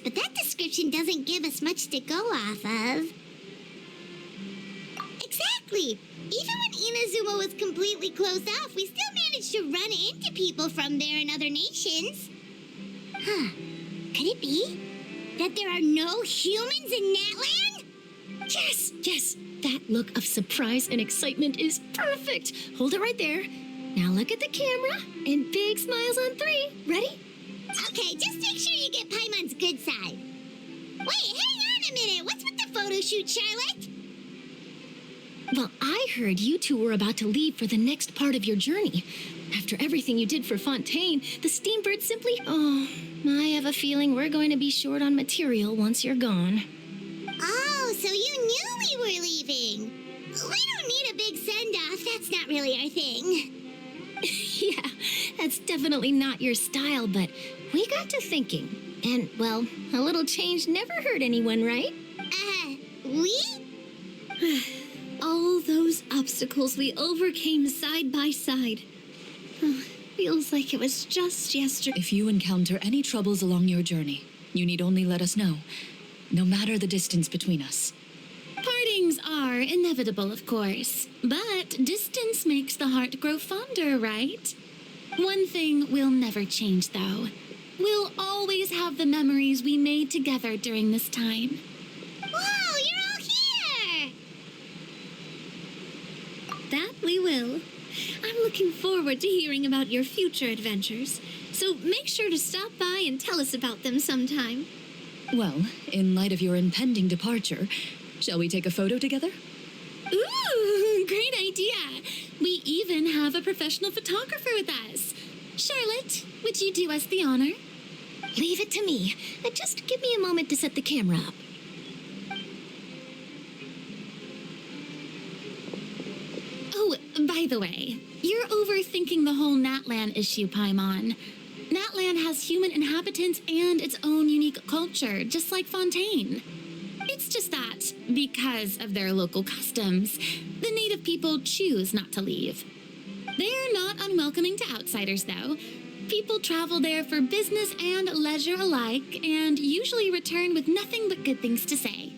But that description doesn't give us much to go off of. Exactly! Even when Inazuma was completely closed off, we still managed to run into people from there in other nations. Huh. Could it be that there are no humans in Natland? Yes, yes! That look of surprise and excitement is perfect! Hold it right there. Now look at the camera, and big smiles on 3. Ready? Okay, just make sure you get Paimon's good side. Wait, hang on a minute. What's with the photo shoot, Charlotte? Well, I heard you two were about to leave for the next part of your journey. After everything you did for Fontaine, the Steambird simply... Oh, I have a feeling we're going to be short on material once you're gone. Oh, so you knew we were leaving. We don't need a big send-off. That's not really our thing. Yeah, that's definitely not your style, but we got to thinking. And, well, a little change never hurt anyone, right? We? All those obstacles we overcame side by side. Feels like it was just yesterday. If you encounter any troubles along your journey, you need only let us know, no matter the distance between us. Partings are inevitable, of course, but distance makes the heart grow fonder, right? One thing will never change, though. We'll always have the memories we made together during this time. Whoa, you're all here! That we will. I'm looking forward to hearing about your future adventures, so make sure to stop by and tell us about them sometime. Well, in light of your impending departure, shall we take a photo together? Ooh, great idea! We even have a professional photographer with us. Charlotte, would you do us the honor? Leave it to me. Just give me a moment to set the camera up. Oh, by the way, you're overthinking the whole Natland issue, Paimon. Natland has human inhabitants and its own unique culture, just like Fontaine. It's just that, because of their local customs, the native people choose not to leave. They're not unwelcoming to outsiders, though. People travel there for business and leisure alike, and usually return with nothing but good things to say.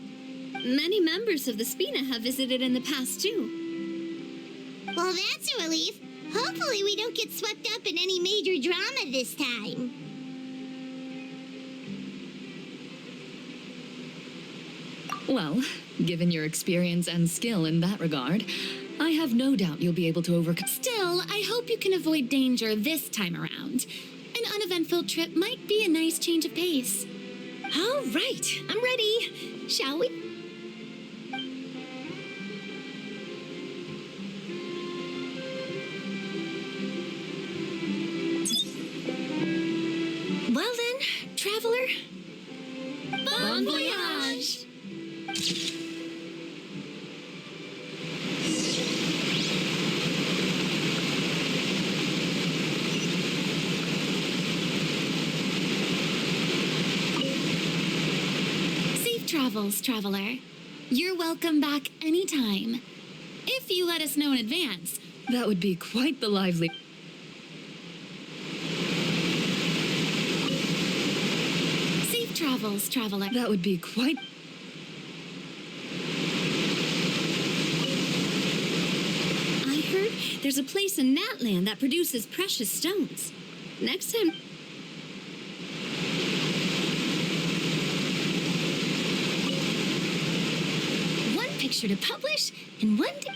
Many members of the Spina have visited in the past, too. Well, that's a relief. Hopefully we don't get swept up in any major drama this time. Well, given your experience and skill in that regard, I have no doubt you'll be able to overcome... Still, I hope you can avoid danger this time around. An uneventful trip might be a nice change of pace. All right, I'm ready. Shall we? Well then, traveler. Bon voyage! travels, traveler. You're welcome back anytime. If you let us know in advance. That would be quite the lively... Safe travels, traveler. That would be quite... I heard there's a place in Natlin that produces precious stones. Next time... One picture to publish and one to...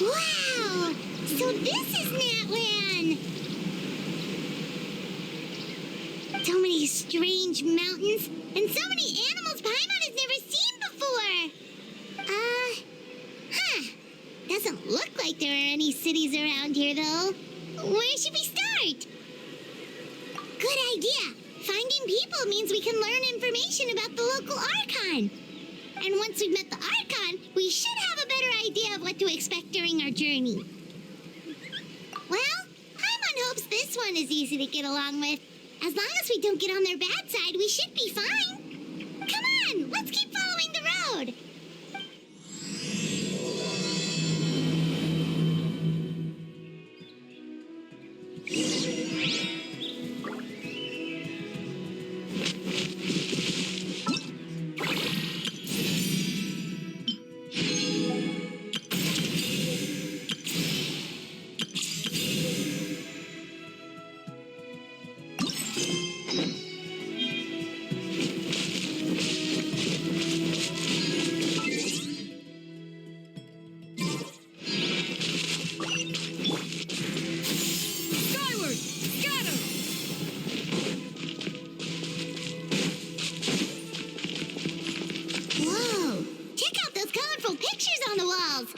Wow! So this is Natlin! So many strange mountains, and so many animals Paimon has never seen before! Doesn't look like there are any cities around here, though. Where should we start? Good idea! Finding people means we can learn information about the local Archon. And once we've met the Archon, we should have a better idea of what to expect during our journey. Well, Paimon hopes this one is easy to get along with. As long as we don't get on their bad side, we should be fine. Come on, let's keep following the road. Whoa! Check out those colorful pictures on the walls!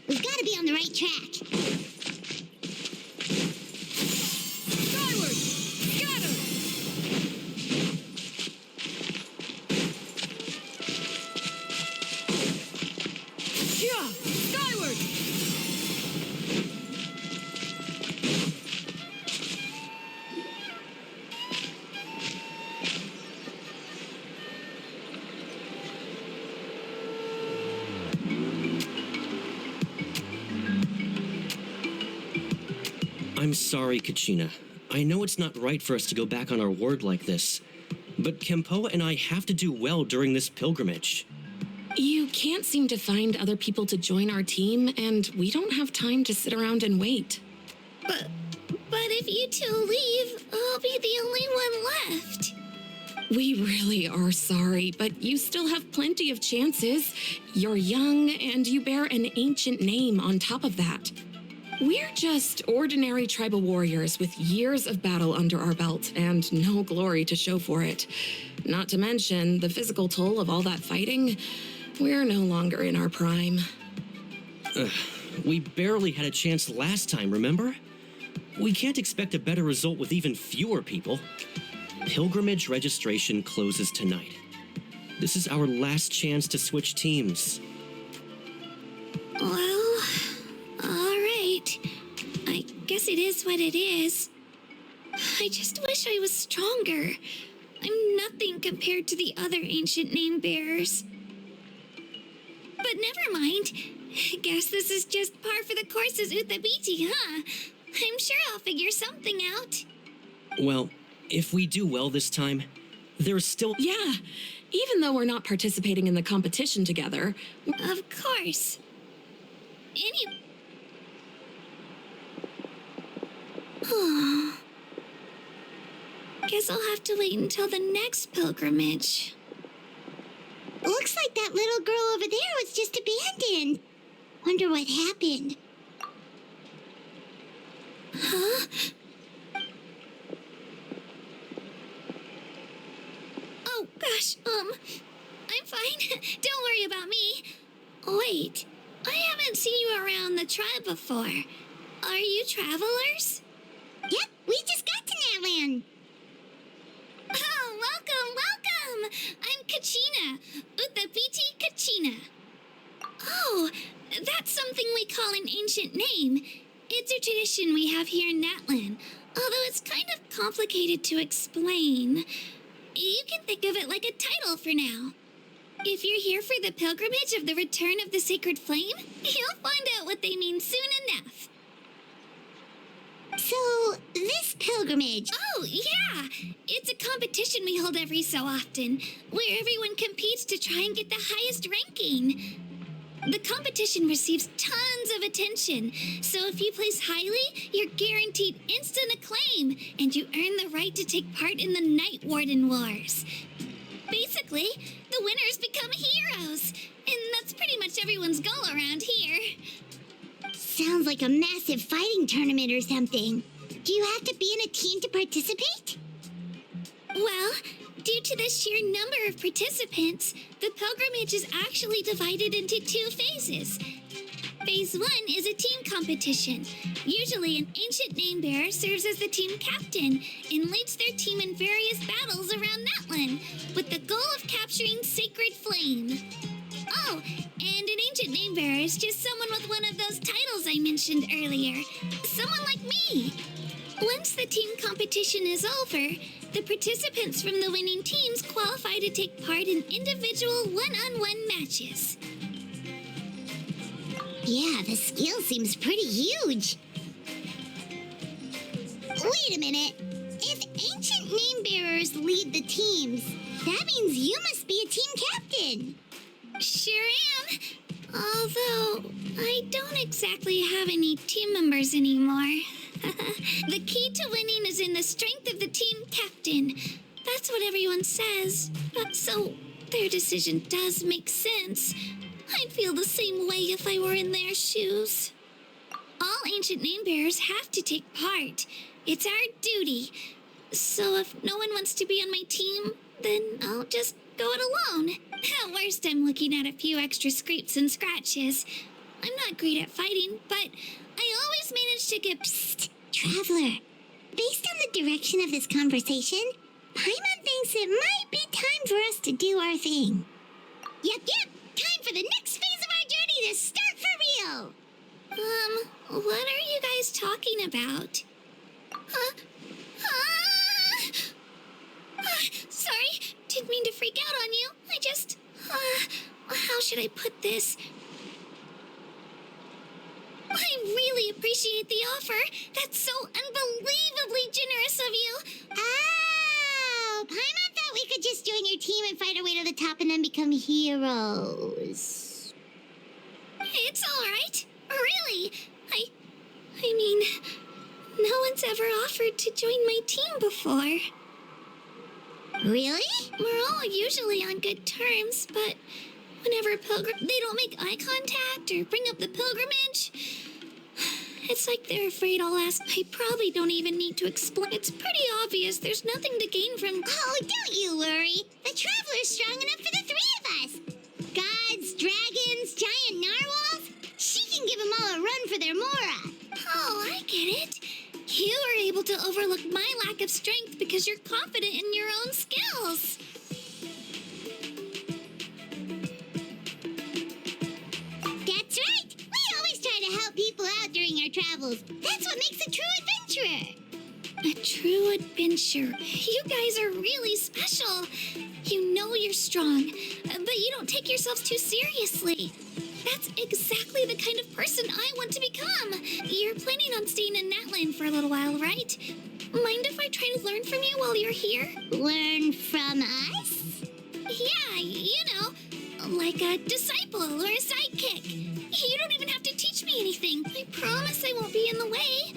We've got to be on the right track. Skyward! Scatter! Yeah! Skyward! I'm sorry, Kachina. I know it's not right for us to go back on our word like this, but Kempoa and I have to do well during this pilgrimage. You can't seem to find other people to join our team, and we don't have time to sit around and wait. But if you two leave, I'll be the only one left. We really are sorry, but you still have plenty of chances. You're young, and you bear an ancient name on top of that. We're just ordinary tribal warriors with years of battle under our belt and no glory to show for it. Not to mention the physical toll of all that fighting. We're no longer in our prime. We barely had a chance last time, remember? We can't expect a better result with even fewer people. Pilgrimage registration closes tonight. This is our last chance to switch teams. Well, all right. I guess it is what it is. I just wish I was stronger. I'm nothing compared to the other ancient name bearers. But never mind. Guess this is just par for the course as Uthabiti, huh? I'm sure I'll figure something out. Well, if we do well this time, there's still... Yeah, even though we're not participating in the competition together. Of course. Guess I'll have to wait until the next pilgrimage. Looks like that little girl over there was just abandoned. Wonder what happened. Huh? Oh, gosh, I'm fine. Don't worry about me. Wait, I haven't seen you around the tribe before. Are you travelers? Yep, we just got to Natlin. Oh, welcome! I'm Kachina, Uthapiti Kachina. Oh, that's something we call an ancient name. It's a tradition we have here in Natlin, although it's kind of complicated to explain. You can think of it like a title for now. If you're here for the pilgrimage of the return of the sacred flame, you'll find out what they mean soon enough. So, this pilgrimage... Oh, yeah! It's a competition we hold every so often, where everyone competes to try and get the highest ranking. The competition receives tons of attention, so if you place highly, you're guaranteed instant acclaim, and you earn the right to take part in the Night Warden Wars. Basically, the winners become heroes, and that's pretty much everyone's goal around here. Sounds like a massive fighting tournament or something. Do you have to be in a team to participate? Well, due to the sheer number of participants, the pilgrimage is actually divided into 2 phases. Phase 1 is a team competition. Usually an ancient name bearer serves as the team captain and leads their team in various battles around Natlin, with the goal of capturing Sacred Flame. Oh, and an ancient name bearer is just someone with one of those titles I mentioned earlier. Someone like me. Once the team competition is over, the participants from the winning teams qualify to take part in individual one-on-one matches. Yeah, the scale seems pretty huge. Wait a minute. If ancient name bearers lead the teams, that means you must be a team captain. Sure am. Although, I don't exactly have any team members anymore. The key to winning is in the strength of the team captain. That's what everyone says. So, their decision does make sense. I'd feel the same way if I were in their shoes. All ancient name bearers have to take part. It's our duty. So if no one wants to be on my team, then I'll just go it alone. At worst, I'm looking at a few extra scrapes and scratches. I'm not great at fighting, but I always manage to get... Psst, Traveler. Based on the direction of this conversation, Paimon thinks it might be time for us to do our thing. Yep. Time for the next phase of our journey to start for real. What are you guys talking about? Sorry, didn't mean to freak out on you. I just, how should I put this? I really appreciate the offer. That's so unbelievably generous of you. Oh, Paimon thought we could just join your team and fight our way to the top and then become heroes. It's all right. Really. I mean, no one's ever offered to join my team before. Really? We're all usually on good terms, but whenever they don't make eye contact or bring up the pilgrimage, it's like they're afraid I'll ask. I probably don't even need to explain. It's pretty obvious there's nothing to gain from... Oh, don't you worry. The Traveler's strong enough for the 3 of us. Gods, dragons, giant narwhals. She can give them all a run for their mora. Oh, I get it. You were able to overlook my lack of strength because you're confident in your own skills. That's right. We always try to help people out during our travels. That's what makes a true adventurer. A true adventure. You guys are really special. You know you're strong, but you don't take yourselves too seriously. That's exactly the kind of person I want to become. You're planning on staying in Natlin for a little while, right? Mind if I try to learn from you while you're here? Learn from us? Yeah, you know, like a disciple or a sidekick. You don't even have to teach me anything. I promise I won't be in the way.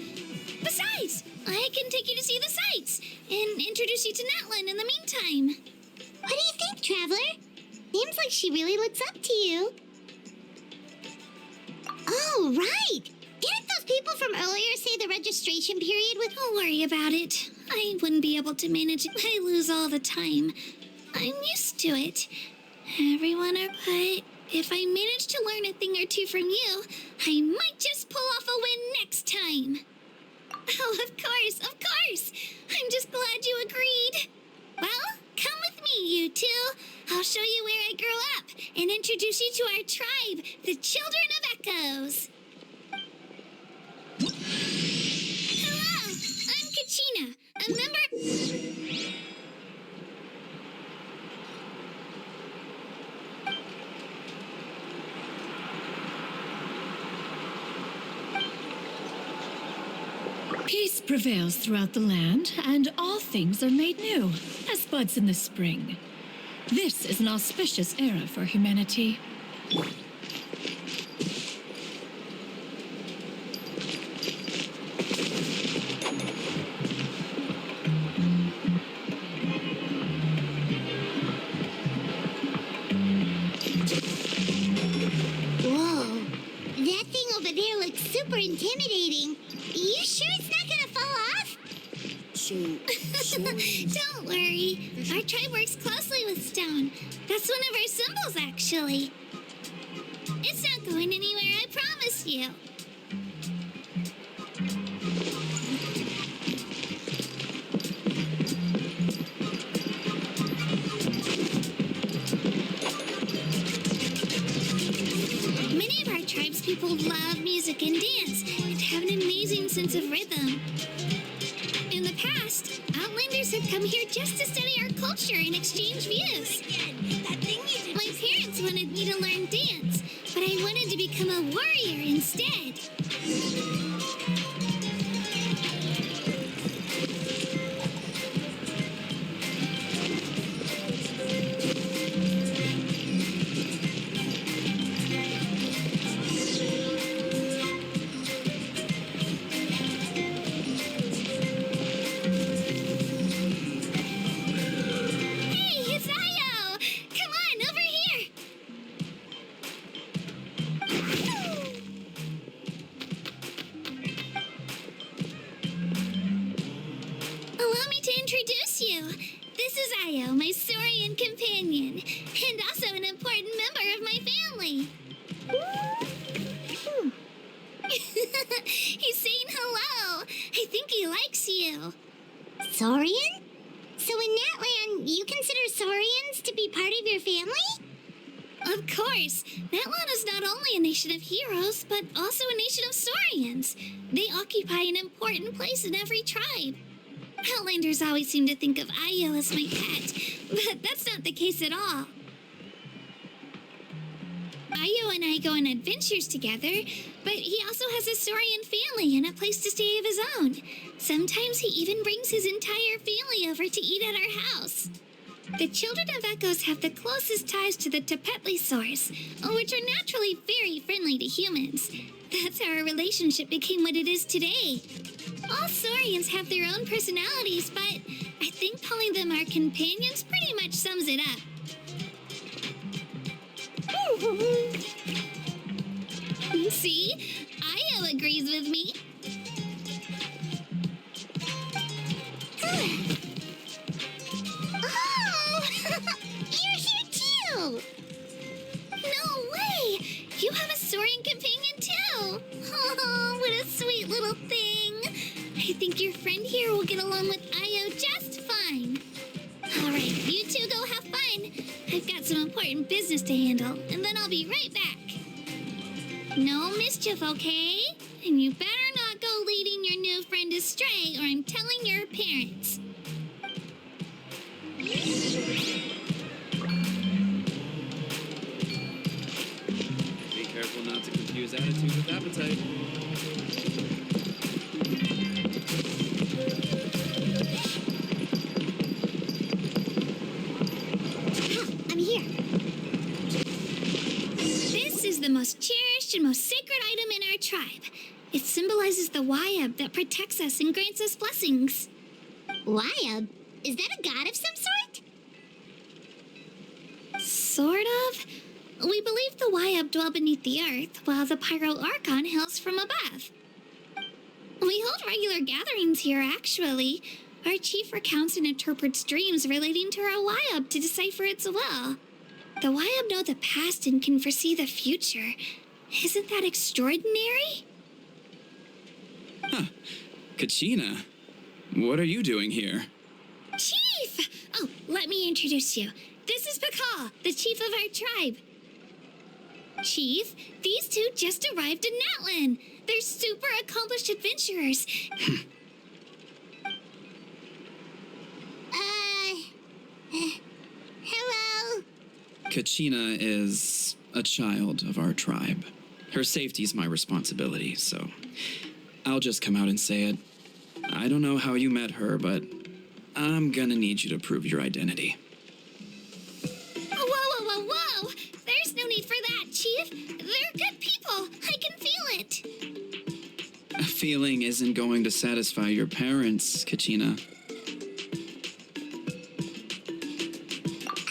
Besides, I can take you to see the sights and introduce you to Natlin in the meantime. What do you think, Traveler? Seems like she really looks up to you. Oh, right! Didn't those people from earlier say the registration period was... Don't worry about it. I wouldn't be able to manage it. I lose all the time. I'm used to it. Everyone are put If I manage to learn a thing or two from you, I might just pull off a win next time. Oh, of course, of course. I'm just glad you agreed. Well, come with me, you two. I'll show you where I grew up and introduce you to our tribe, the Children of Echoes. Hello, I'm Kachina, a member... Peace prevails throughout the land, and all things are made new, as buds in the spring. This is an auspicious era for humanity. Whoa, that thing over there looks super intimidating. You sure it's not gonna fall off? Don't worry. Our tribe works closely with stone. That's one of our symbols, actually. It's not going anywhere, I promise you. Many of our tribes people love music and dance and have an amazing sense of rhythm. In the past, Outlanders have come here just to study our culture and exchange views. My parents wanted me to learn dance, but I wanted to become a warrior instead. My Saurian companion, and also an important member of my family. He's saying hello. I think he likes you. Saurian? So in Natlan, you consider Saurians to be part of your family? Of course. Natlan is not only a nation of heroes, but also a nation of Saurians. They occupy an important place in every tribe. Outlanders always seem to think of Ayo as my pet, but that's not the case at all. Ayo and I go on adventures together, but he also has a Saurian family and a place to stay of his own. Sometimes he even brings his entire family over to eat at our house. The Children of Echoes have the closest ties to the Tepetlisaurs, which are naturally very friendly to humans. That's how our relationship became what it is today. All Saurians have their own personalities, but I think calling them our companions pretty much sums it up. See? Ayo agrees with me. Oh! You're here too! No way! You have a Saurian companion too! Oh, what a sweet little thing! I think your friend here will get along with Ayo just fine. All right, you two go have fun. I've got some important business to handle, and then I'll be right back. No mischief, okay? And you better not go leading your new friend astray, or I'm telling your parents. Be careful not to confuse attitude with appetite. I'm here. This is the most cherished and most sacred item in our tribe. It symbolizes the Wayab that protects us and grants us blessings. Wayab? Is that a god of some sort? Sort of. We believe the Wayab dwell beneath the earth, while the Pyro Archon hails from above. We hold regular gatherings here, actually. Our chief recounts and interprets dreams relating to our Wayab to decipher its will. The Wyab know the past and can foresee the future. Isn't that extraordinary? Huh. Kachina, what are you doing here? Chief! Oh, let me introduce you. This is Pakal, the chief of our tribe. Chief, these two just arrived in Natlin. They're super accomplished adventurers. Hello? Kachina is a child of our tribe. Her safety's my responsibility, so I'll just come out and say it. I don't know how you met her, but I'm gonna need you to prove your identity. Whoa! There's no need for that, Chief. They're good people. I can feel it. A feeling isn't going to satisfy your parents, Kachina.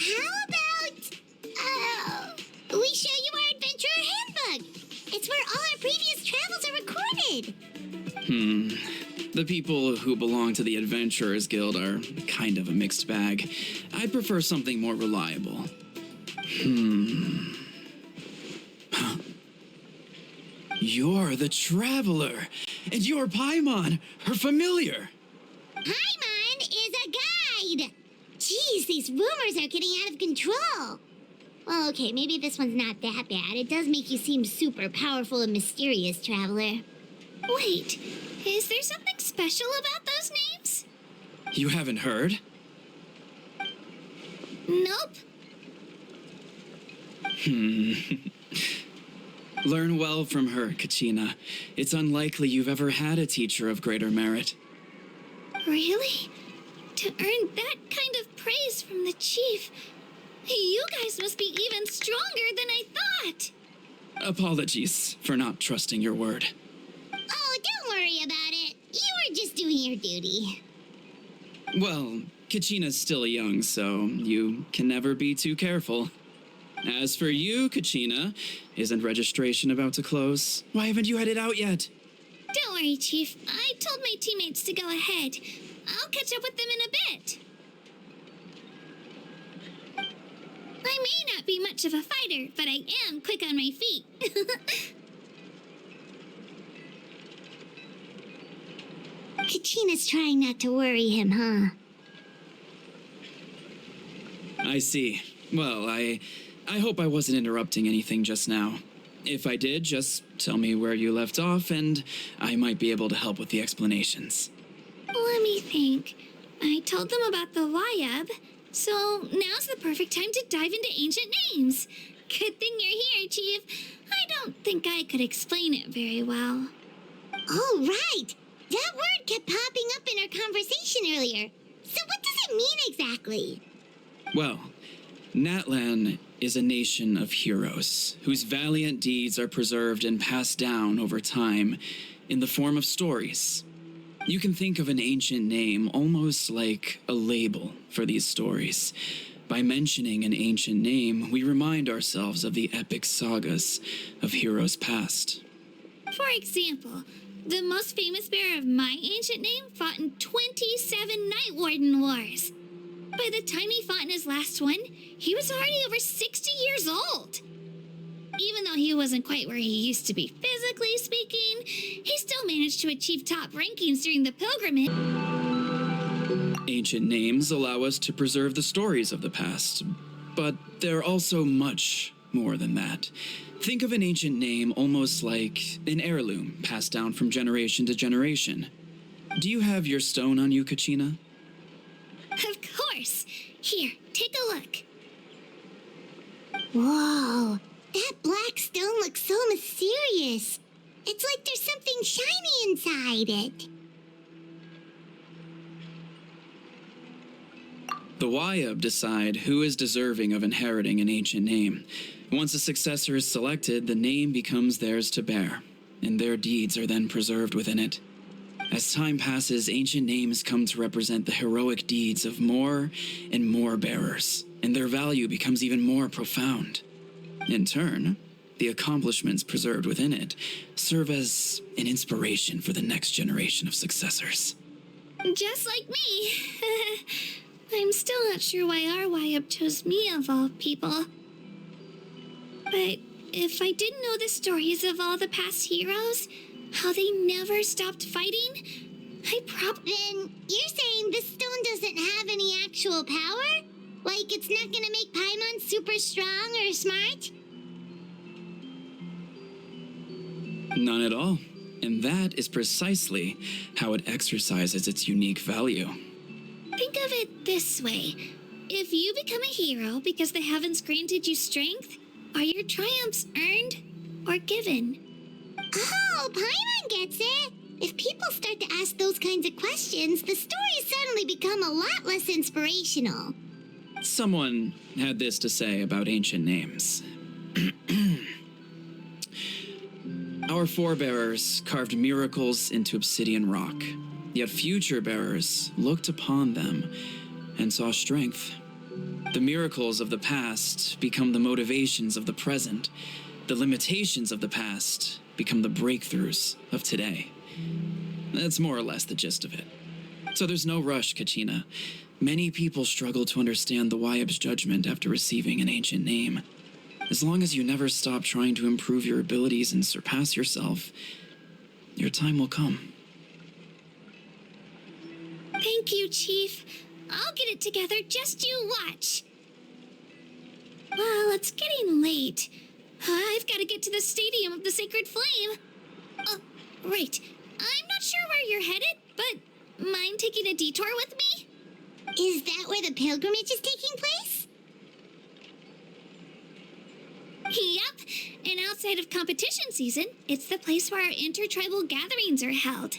How about, we show you our adventurer handbook? It's where all our previous travels are recorded. The people who belong to the Adventurers Guild are kind of a mixed bag. I'd prefer something more reliable. Huh. You're the Traveler, and you're Paimon, her familiar. Paimon is a guide. Jeez, these rumors are getting out of control. Well, okay, maybe this one's not that bad. It does make you seem super powerful and mysterious, Traveler. Wait, is there something special about those names? You haven't heard? Nope. Learn well from her, Kachina. It's unlikely you've ever had a teacher of greater merit. Really? To earn that kind of praise from the chief, you guys must be even stronger than I thought. Apologies for not trusting your word. Oh, don't worry about it. You were just doing your duty. Well, Kachina's still young, so you can never be too careful. As for you, Kachina, isn't registration about to close? Why haven't you headed out yet? Don't worry, Chief. I told my teammates to go ahead. I'll catch up with them in a bit. I may not be much of a fighter, but I am quick on my feet. Kachina's trying not to worry him, huh? I see. Well, I hope I wasn't interrupting anything just now. If I did, just tell me where you left off, and I might be able to help with the explanations. Let me think. I told them about the Wyab, so now's the perfect time to dive into ancient names. Good thing you're here, Chief. I don't think I could explain it very well. Oh, right. That word kept popping up in our conversation earlier. So what does it mean exactly? Well, Natlin is a nation of heroes whose valiant deeds are preserved and passed down over time in the form of stories. You can think of an ancient name almost like a label for these stories. By mentioning an ancient name, we remind ourselves of the epic sagas of heroes past. For example, the most famous bearer of my ancient name fought in 27 Night Warden Wars. By the time he fought in his last one, he was already over 60 years old. Even though he wasn't quite where he used to be physically speaking, he still managed to achieve top rankings during the pilgrimage. Ancient names allow us to preserve the stories of the past, but they're also much more than that. Think of an ancient name almost like an heirloom passed down from generation to generation. Do you have your stone on you, Kachina? Of course. Here, take a look. Whoa, that black stone looks so mysterious. It's like there's something shiny inside it. The Wyab decide who is deserving of inheriting an ancient name. Once a successor is selected, the name becomes theirs to bear, and their deeds are then preserved within it. As time passes, ancient names come to represent the heroic deeds of more and more bearers, and their value becomes even more profound. In turn, the accomplishments preserved within it serve as an inspiration for the next generation of successors. Just like me. I'm still not sure why our Wyab chose me of all people. But if I didn't know the stories of all the past heroes, how they never stopped fighting, Then you're saying this stone doesn't have any actual power? Like it's not gonna make Paimon super strong or smart? None at all. And that is precisely how it exercises its unique value. Think of it this way. If you become a hero because the heavens granted you strength, are your triumphs earned or given? Oh, Paimon gets it! If people start to ask those kinds of questions, the stories suddenly become a lot less inspirational. Someone had this to say about ancient names. Our forebearers carved miracles into obsidian rock, yet future bearers looked upon them and saw strength. The miracles of the past become the motivations of the present. The limitations of the past become the breakthroughs of today. That's more or less the gist of it. So there's no rush, Kachina. Many people struggle to understand the Wyeb's judgment after receiving an ancient name. As long as you never stop trying to improve your abilities and surpass yourself, your time will come. Thank you, Chief. I'll get it together, just you watch. Well, it's getting late. I've got to get to the Stadium of the Sacred Flame. Right. I'm not sure where you're headed, but mind taking a detour with me? Is that where the pilgrimage is taking place? Yep. And outside of competition season, it's the place where our intertribal gatherings are held.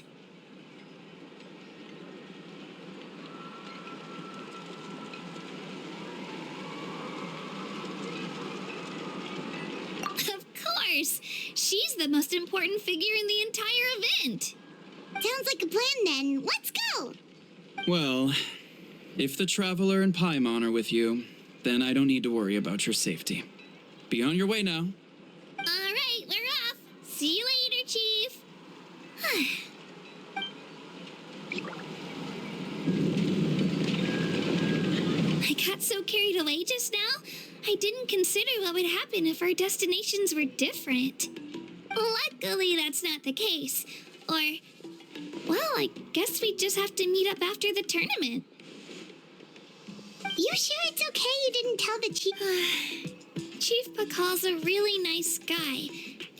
Of course! She's the most important figure in the entire event. Sounds like a plan then. Let's go! Well, if the Traveler and Paimon are with you, then I don't need to worry about your safety. Be on your way now. All right, we're off. See you later, Chief. I got so carried away just now, I didn't consider what would happen if our destinations were different. Luckily, that's not the case. Or, well, I guess we just have to meet up after the tournament. You sure it's okay you didn't tell the chief? Chief Pakal's a really nice guy.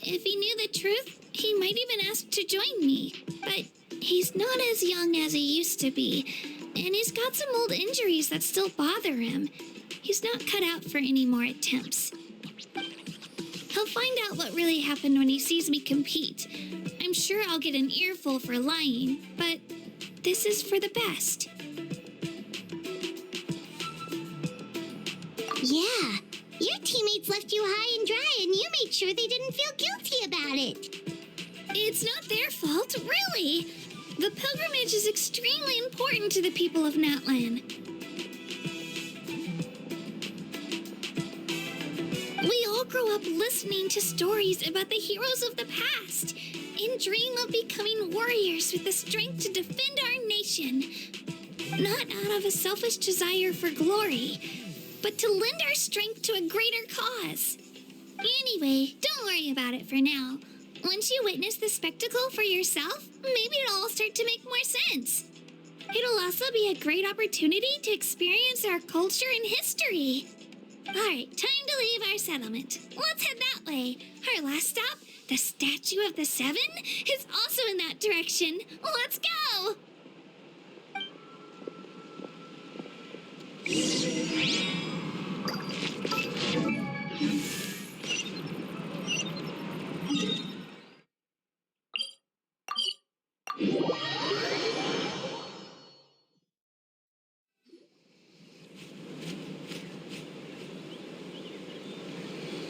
If he knew the truth, he might even ask to join me. But he's not as young as he used to be, and he's got some old injuries that still bother him. He's not cut out for any more attempts. He'll find out what really happened when he sees me compete. I'm sure I'll get an earful for lying, but this is for the best. Yeah. Your teammates left you high and dry, and you made sure they didn't feel guilty about it. It's not their fault, really. The pilgrimage is extremely important to the people of Natlin. We all grow up listening to stories about the heroes of the past and dream of becoming warriors with the strength to defend our nation. Not out of a selfish desire for glory, but to lend our strength to a greater cause. Anyway, don't worry about it for now. Once you witness the spectacle for yourself, maybe it'll all start to make more sense. It'll also be a great opportunity to experience our culture and history. Alright, time to leave our settlement. Let's head that way. Our last stop, the Statue of the Seven, is also in that direction. Let's go!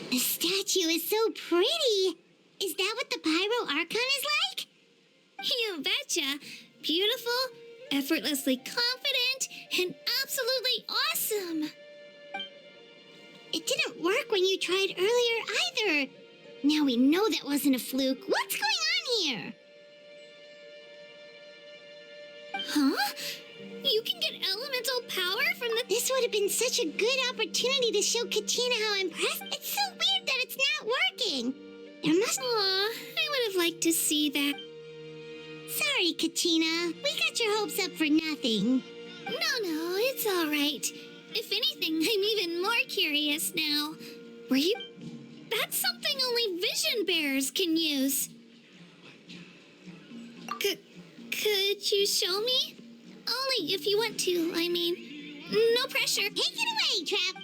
The statue is so pretty. Is that what the Pyro Archon is like? You betcha. Beautiful, effortlessly confident, and absolutely awesome. It didn't work when you tried earlier either. Now we know that wasn't a fluke. What's going on here? Huh? You can get elemental power from the... This would have been such a good opportunity to show Katina how impressed. It's so weird that it's something. There must... Aw, I would have liked to see that. Sorry, Katina. We got your hopes up for nothing. No, it's all right. If anything, I'm even more curious now. Were you... That's something only vision bearers can use. Could you show me? Only if you want to, I mean. No pressure. Take it away, Trap.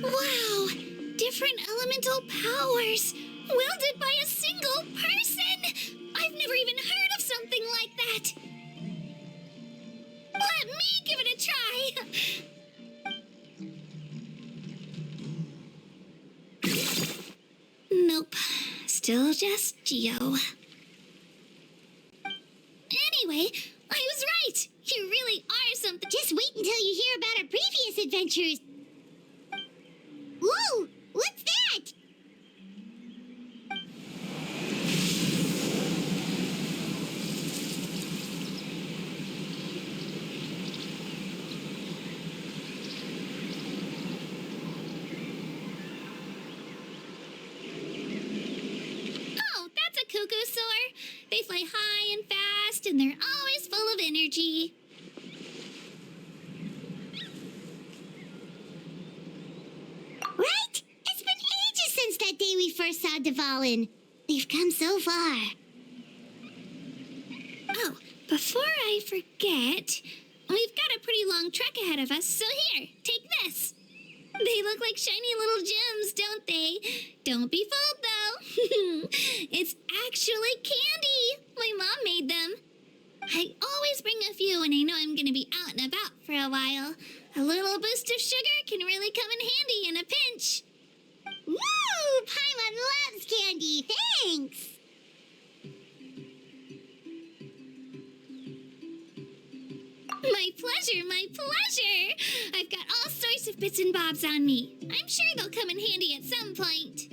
Wow! Different elemental powers, wielded by a single person! I've never even heard of something like that! Let me give it a try! Nope. Still just Geo. Anyway, I was right! You really are something. Just wait until you hear about our previous adventures. Whoa! What's that? Oh, that's a cuckoo-soar. They fly high and fast, and they're always full of energy. Right? It's been ages since that day we first saw Dvalin. We've come so far. Oh, before I forget, we've got a pretty long trek ahead of us, so here, take this. They look like shiny little gems, don't they? Don't be fooled, though. It's actually candy. My mom made them. I always bring a few when I know I'm going to be out and about for a while. A little boost of sugar can really come in handy in a pinch. Woo! Paimon loves candy. Thanks. My pleasure, my pleasure. I've got all sorts of bits and bobs on me. I'm sure they'll come in handy at some point.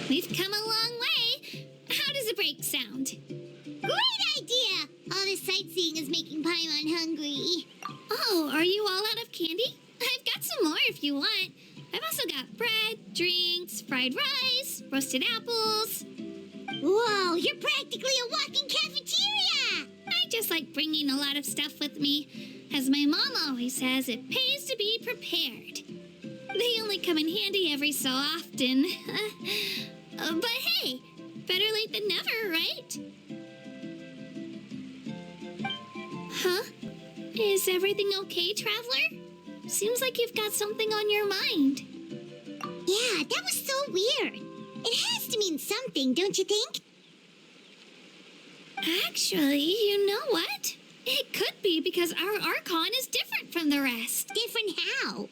We've come a long way. How does a break sound? Great idea! All this sightseeing is making Paimon hungry. Oh, are you all out of candy? I've got some more if you want. I've also got bread, drinks, fried rice, roasted apples. Whoa, you're practically a walking cafeteria! I just like bringing a lot of stuff with me. As my mom always says, it pays to be prepared. They only come in handy every so often. But hey, better late than never, right? Huh? Is everything okay, Traveler? Seems like you've got something on your mind. Yeah, that was so weird. It has to mean something, don't you think? Actually, you know what? It could be because our Archon is different from the rest. Different how?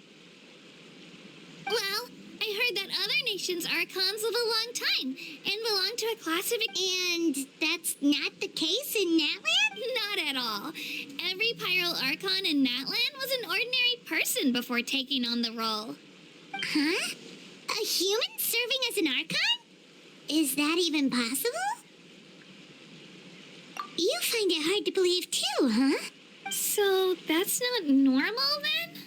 Well, I heard that other nations' Archons live a long time and belong to a class of... And that's not the case in Natlin? Not at all. Every Pyro Archon in Natlin was an ordinary person before taking on the role. Huh? A human serving as an Archon? Is that even possible? You find it hard to believe too, huh? So that's not normal then?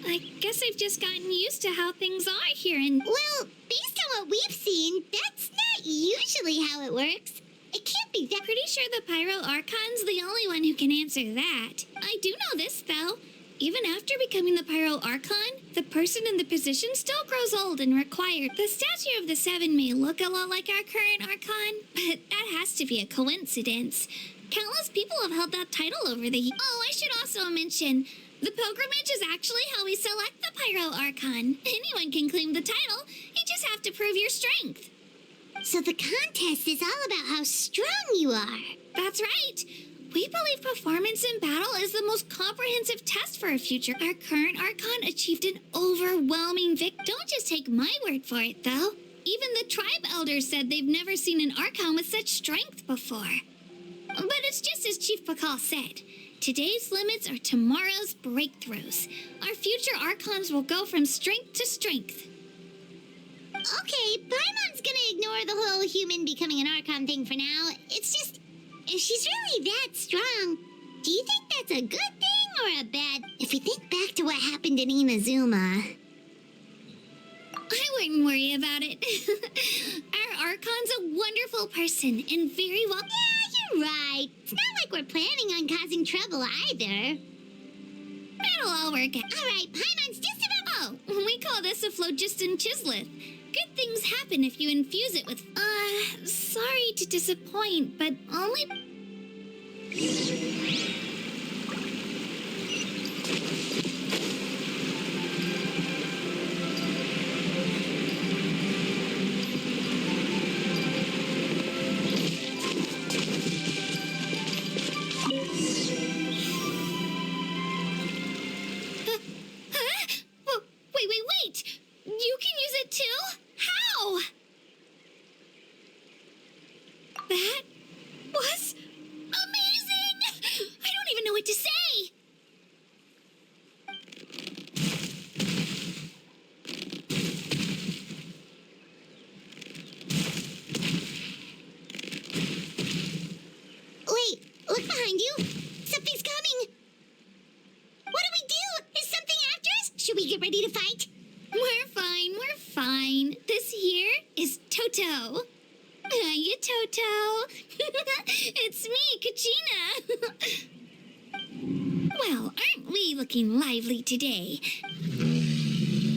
I guess I've just gotten used to how things are here and... Well, based on what we've seen, that's not usually how it works. It can't be that... Pretty sure the Pyro Archon's the only one who can answer that. I do know this, though. Even after becoming the Pyro Archon, the person in the position still grows old and required. The statue of the Seven may look a lot like our current Archon, but that has to be a coincidence. Countless people have held that title over the years. Oh, I should also mention, the pilgrimage is actually how we select the Pyro Archon. Anyone can claim the title, you just have to prove your strength. So the contest is all about how strong you are. That's right. We believe performance in battle is the most comprehensive test for a future. Our current Archon achieved an overwhelming victory. Don't just take my word for it, though. Even the tribe elders said they've never seen an Archon with such strength before. But it's just as Chief Pakal said. Today's limits are tomorrow's breakthroughs. Our future Archons will go from strength to strength. Okay, Paimon's gonna ignore the whole human becoming an Archon thing for now. It's just, if she's really that strong, do you think that's a good thing or a bad? If we think back to what happened in Inazuma. I wouldn't worry about it. Our Archon's a wonderful person and very well... Yeah, you're right. It's not like we're planning on causing trouble either. It'll all work out. All right, Paimon's just about... Oh, we call this a phlogiston chisleth. Good things happen if you infuse it with... sorry to disappoint, but only... Wait! You can use it too? How? That was amazing! I don't even know what to say! Wait, look behind you. Something's coming. What do we do? Is something after us? Should we get ready to fight? We're fine. This here is Toto. Hiya, Toto. It's me, Kachina. Well, aren't we looking lively today?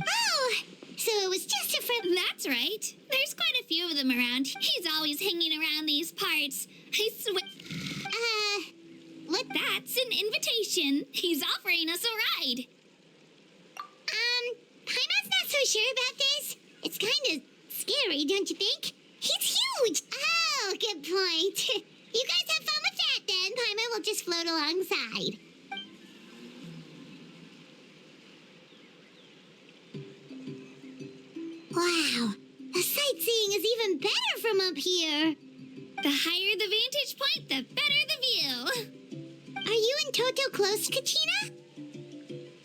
Oh, so it was just a friend. That's right. There's quite a few of them around. He's always hanging around these parts. I swear. What? That's an invitation. He's offering us a ride. Paimon's not so sure about this. It's kind of scary, don't you think? He's huge. Oh, good point. You guys have fun with that then. Paimon will just float alongside. Wow, the sightseeing is even better from up here. The higher the vantage point, the better the view. Are you and Toto close, Kachina?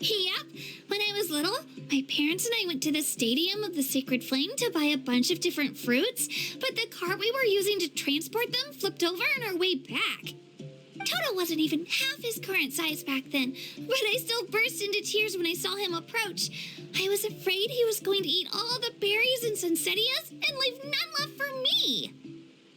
Yep. When I was little, my parents and I went to the Stadium of the Sacred Flame to buy a bunch of different fruits, but the cart we were using to transport them flipped over on our way back. Toto wasn't even half his current size back then, but I still burst into tears when I saw him approach. I was afraid he was going to eat all the berries and sunsettias and leave none left for me.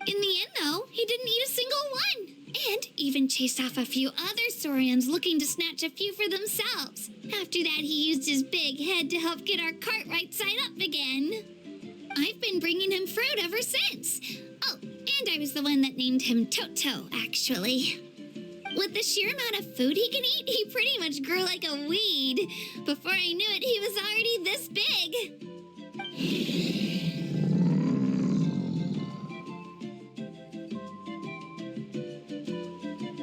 In the end, though, he didn't eat a single one, and even chased off a few other Saurians looking to snatch a few for themselves. After that, he used his big head to help get our cart right side up again. I've been bringing him fruit ever since. Oh, and I was the one that named him Toto, actually. With the sheer amount of food he can eat, he pretty much grew like a weed. Before I knew it, he was already this big.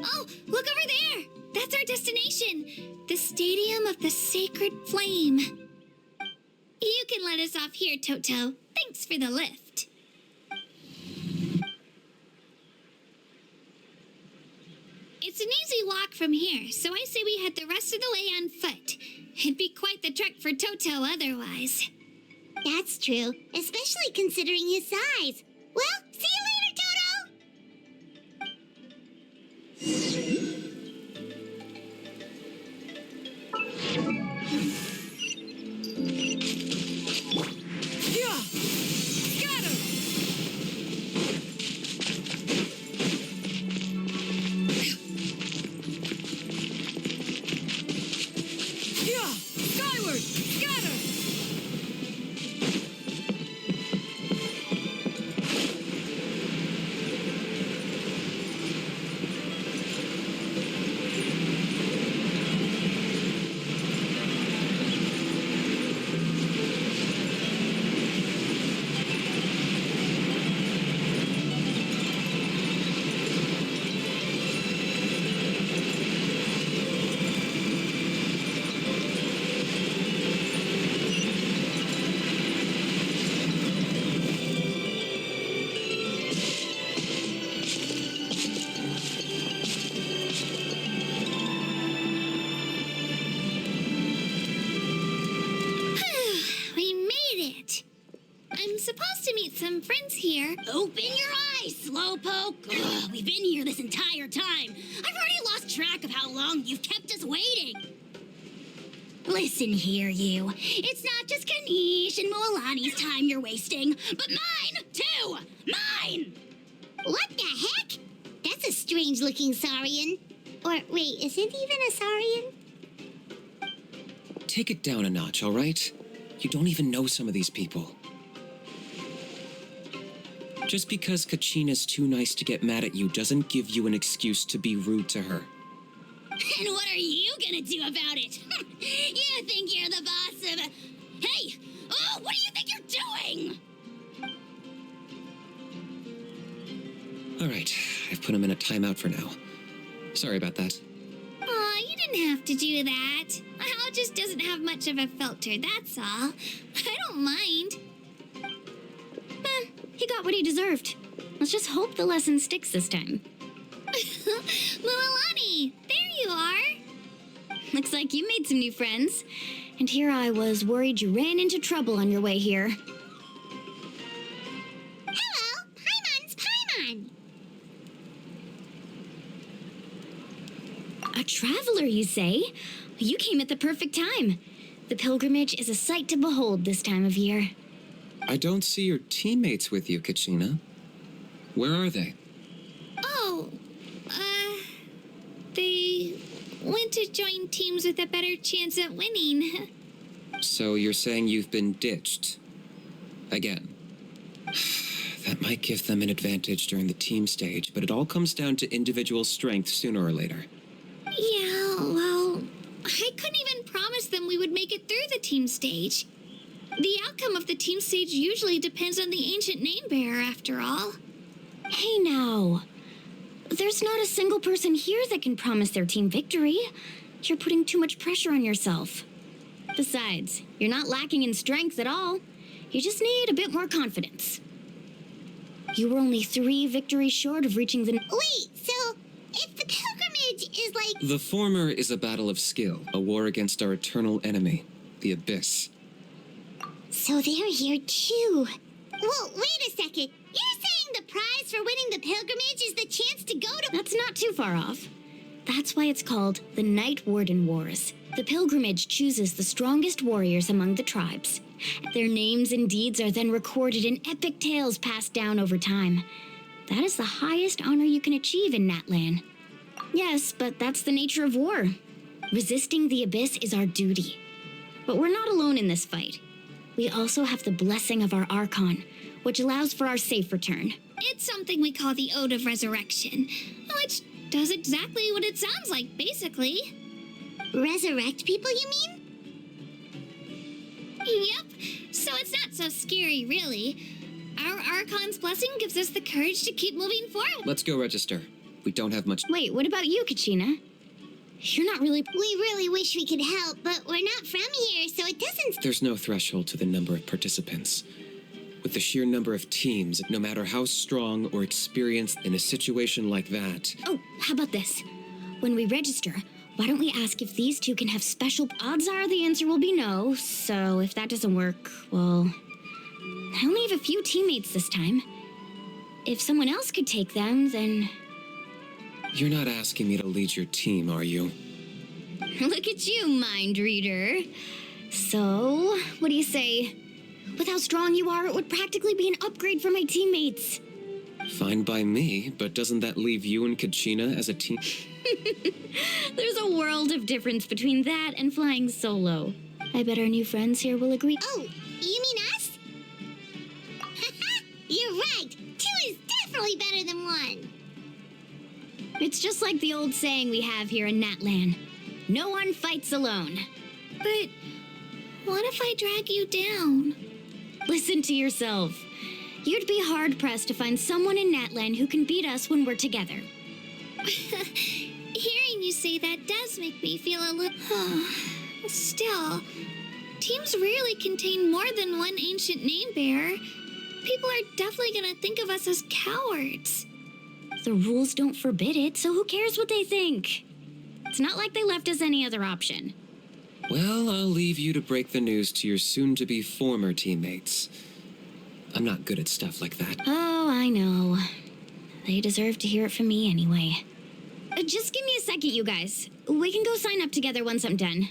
Oh, look over there! That's our destination, the Stadium of the Sacred Flame. You can let us off here, Toto. Thanks for the lift. It's an easy walk from here, so I say we head the rest of the way on foot. It'd be quite the trek for Toto otherwise. That's true, especially considering his size. Well, see you later, Toto! Yeah! Got him! Yeah! Skyward! Got him! some friends here. Open your eyes, Slowpoke. Ugh, we've been here this entire time. I've already lost track of how long you've kept us waiting. Listen here, you. It's not just Ganesh and Moalani's time you're wasting, but mine, too! Mine! What the heck? That's a strange-looking Saurian. Or, wait, is it even a Saurian? Take it down a notch, all right? You don't even know some of these people. Just because Kachina's too nice to get mad at you doesn't give you an excuse to be rude to her. And what are you gonna do about it? You think you're the boss of... Hey! Oh, what do you think you're doing? All right, I've put him in a timeout for now. Sorry about that. Aw, you didn't have to do that. Hal just doesn't have much of a filter, that's all. I don't mind. He got what he deserved. Let's just hope the lesson sticks this time. Mualani, there you are. Looks like you made some new friends. And here I was worried you ran into trouble on your way here. Hello, Paimon's Paimon. A traveler, you say? You came at the perfect time. The pilgrimage is a sight to behold this time of year. I don't see your teammates with you, Kachina. Where are they? Oh, they went to join teams with a better chance at winning. So you're saying you've been ditched? Again. That might give them an advantage during the team stage, but it all comes down to individual strength sooner or later. Yeah, well, I couldn't even promise them we would make it through the team stage. The outcome of the team stage usually depends on the ancient name bearer, after all. Hey now. There's not a single person here that can promise their team victory. You're putting too much pressure on yourself. Besides, you're not lacking in strength at all. You just need a bit more confidence. You were only 3 victories short of reaching the... Wait, so if the pilgrimage is like... The former is a battle of skill, a war against our eternal enemy, the Abyss. So they're here too. Well, wait a second. You're saying the prize for winning the pilgrimage is the chance to go to... That's not too far off. That's why it's called the Night Warden Wars. The pilgrimage chooses the strongest warriors among the tribes. Their names and deeds are then recorded in epic tales passed down over time. That is the highest honor you can achieve in Natlan. Yes, but that's the nature of war. Resisting the Abyss is our duty. But we're not alone in this fight. We also have the blessing of our Archon, which allows for our safe return. It's something we call the Ode of Resurrection, which does exactly what it sounds like, basically. Resurrect people, you mean? Yep, so it's not so scary, really. Our Archon's blessing gives us the courage to keep moving forward. Let's go register. We don't have much... Wait, what about you, Kachina? You're not really... We really wish we could help, but we're not from here, so it doesn't... There's no threshold to the number of participants. With the sheer number of teams, no matter how strong or experienced in a situation like that... Oh, how about this? When we register, why don't we ask if these two can have special... Odds are the answer will be no, so if that doesn't work, well... I only have a few teammates this time. If someone else could take them, then... You're not asking me to lead your team, are you? Look at you, mind reader. So, what do you say? With how strong you are, it would practically be an upgrade for my teammates. Fine by me, but doesn't that leave you and Kachina as a team? There's a world of difference between that and flying solo. I bet our new friends here will agree. Oh, you mean us? You're right. 2 is definitely better than 1. It's just like the old saying we have here in Natlan. No one fights alone. But what if I drag you down? Listen to yourself. You'd be hard-pressed to find someone in Natlan who can beat us when we're together. Hearing you say that does make me feel a little... Still, teams rarely contain more than one ancient name bearer. People are definitely gonna think of us as cowards. The rules don't forbid it, so who cares what they think? It's not like they left us any other option. Well, I'll leave you to break the news to your soon-to-be former teammates. I'm not good at stuff like that. Oh, I know. They deserve to hear it from me anyway. Just give me a second, you guys. We can go sign up together once I'm done.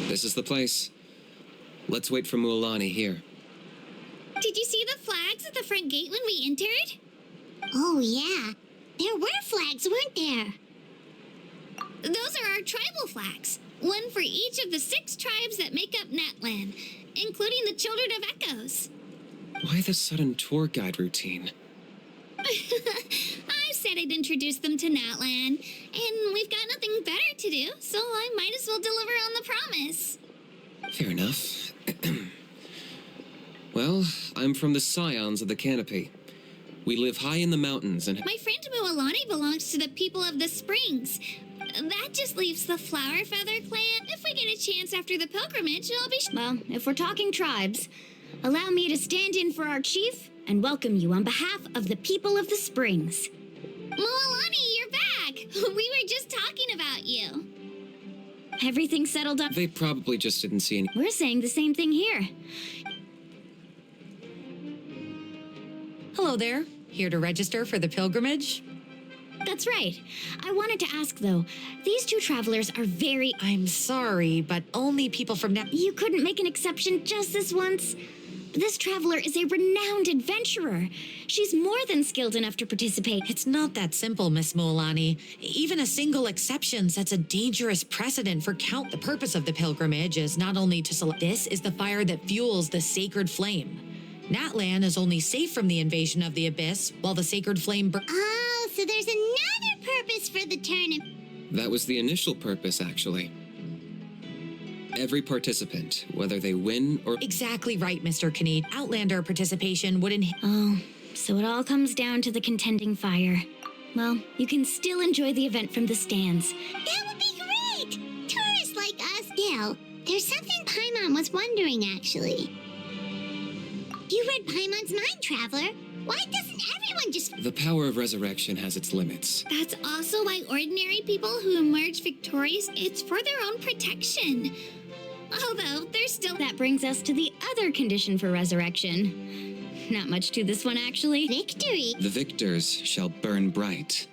This is the place. Let's wait for Mualani here. Did you see the flags at the front gate when we entered? Oh, yeah. There were flags, weren't there? Those are our tribal flags. One for each of the 6 tribes that make up Natlan, including the Children of Echoes. Why the sudden tour guide routine? I said I'd introduce them to Natlan, and we've got nothing better to do, so I might as well deliver on the promise. Fair enough. Well, I'm from the Scions of the Canopy. We live high in the mountains and... My friend Mualani belongs to the people of the Springs. That just leaves the Flower Feather clan. If we get a chance after the pilgrimage, I'll be... Well, if we're talking tribes, allow me to stand in for our chief and welcome you on behalf of the people of the Springs. Mualani, you're back! We were just talking about you. Everything settled up? They probably just didn't see any... We're saying the same thing here. Hello there. Here to register for the pilgrimage? That's right. I wanted to ask, though. These 2 travelers are very... I'm sorry, but only people from You couldn't make an exception just this once? This traveler is a renowned adventurer. She's more than skilled enough to participate. It's not that simple, Miss Mualani. Even a single exception sets a dangerous precedent for count. The purpose of the pilgrimage is not only to select... This is the fire that fuels the sacred flame. Natlan is only safe from the invasion of the Abyss, while the sacred flame Oh, so there's another purpose for the tournament. That was the initial purpose, actually. Every participant, whether they win or... Exactly right, Mr. Kneed. Outlander participation would Oh, so it all comes down to the contending fire. Well, you can still enjoy the event from the stands. That would be great! Tourists like us. Dale, there's something Paimon was wondering, actually. You read Paimon's mind, Traveler. Why doesn't everyone just... The power of resurrection has its limits. That's also why ordinary people who emerge victorious, it's for their own protection. Although, there's still... That brings us to the other condition for resurrection. Not much to this one, actually. Victory. The victors shall burn bright.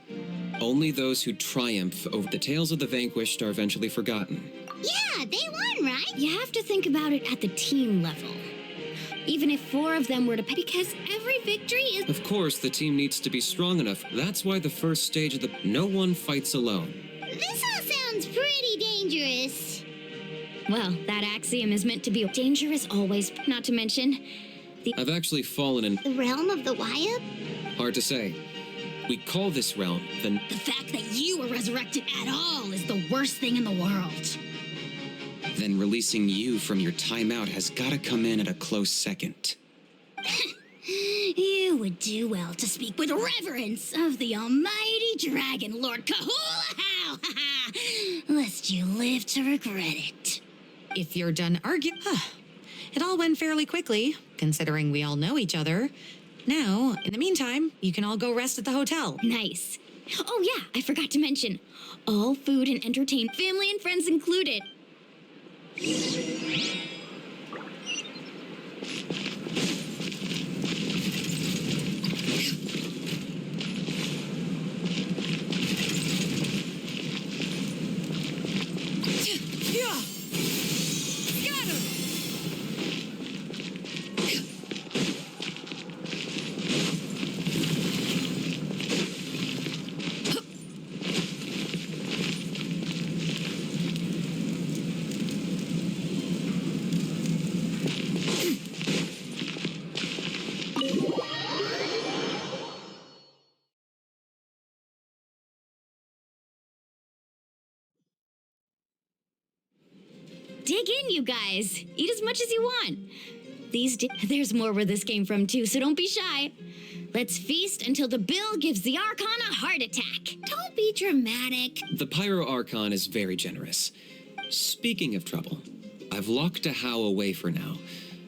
Only those who triumph over the tales of the vanquished are eventually forgotten. Yeah, they won, right? You have to think about it at the team level. Even if 4 of them were to... Because every victory is... Of course, the team needs to be strong enough. That's why the first stage of the... No one fights alone. This all sounds pretty dangerous. Well, that axiom is meant to be dangerous always. Not to mention... I've actually fallen in... The realm of the Wyatt? Hard to say. We call this realm the... The fact that you were resurrected at all is the worst thing in the world. Then releasing you from your timeout has gotta come in at a close second. You would do well to speak with reverence of the almighty dragon Lord Kahula-How, lest you live to regret it. If you're done arguing... It all went fairly quickly, considering we all know each other. Now, in the meantime, you can all go rest at the hotel. Nice. Oh yeah, I forgot to mention. All food and entertainment, family and friends included. Yeah! Scatter! Dig in, you guys. Eat as much as you want. There's more where this came from, too, so don't be shy. Let's feast until the bill gives the Archon a heart attack. Don't be dramatic. The Pyro Archon is very generous. Speaking of trouble, I've locked a How away for now,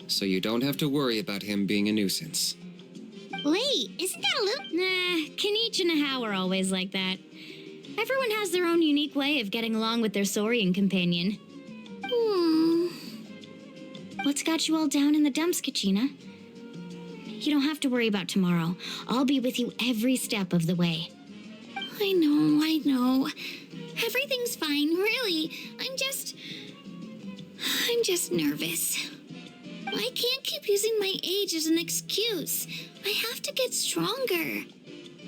so you don't have to worry about him being a nuisance. Wait, isn't that a little... Nah, Kanich and How are always like that. Everyone has their own unique way of getting along with their Saurian companion. What's got you all down in the dumps, Kachina? You don't have to worry about tomorrow. I'll be with you every step of the way. I know. Everything's fine, really. I'm just nervous. I can't keep using my age as an excuse. I have to get stronger.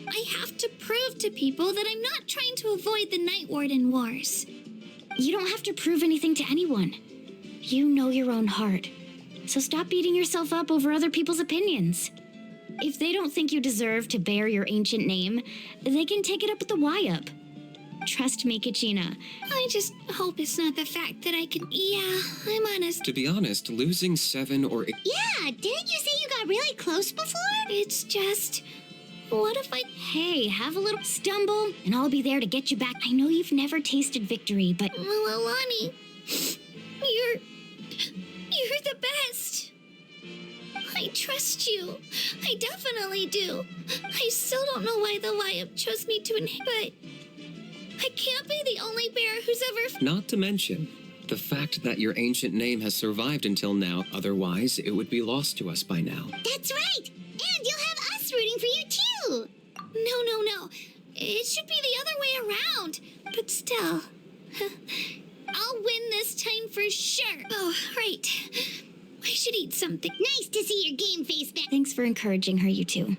I have to prove to people that I'm not trying to avoid the Night Warden Wars. You don't have to prove anything to anyone. You know your own heart. So stop beating yourself up over other people's opinions. If they don't think you deserve to bear your ancient name, they can take it up with the Y-Up. Trust me, Kachina. I just hope it's not the fact that I can... Yeah, I'm honest. To be honest, losing 7 or... Yeah, didn't you say you got really close before? It's just... What if I... Hey, have a little stumble, and I'll be there to get you back. I know you've never tasted victory, but... Alani, you're the best. I trust you. I definitely do. I still don't know why the Y-Up chose me to inherit. I can't be the only bear who's ever... Not to mention the fact that your ancient name has survived until now, otherwise it would be lost to us by now. That's right! And you'll have us rooting for you, too! No. It should be the other way around. But still... I'll win this time for sure. Oh, right. I should eat something. Nice to see your game face back. Thanks for encouraging her, you two.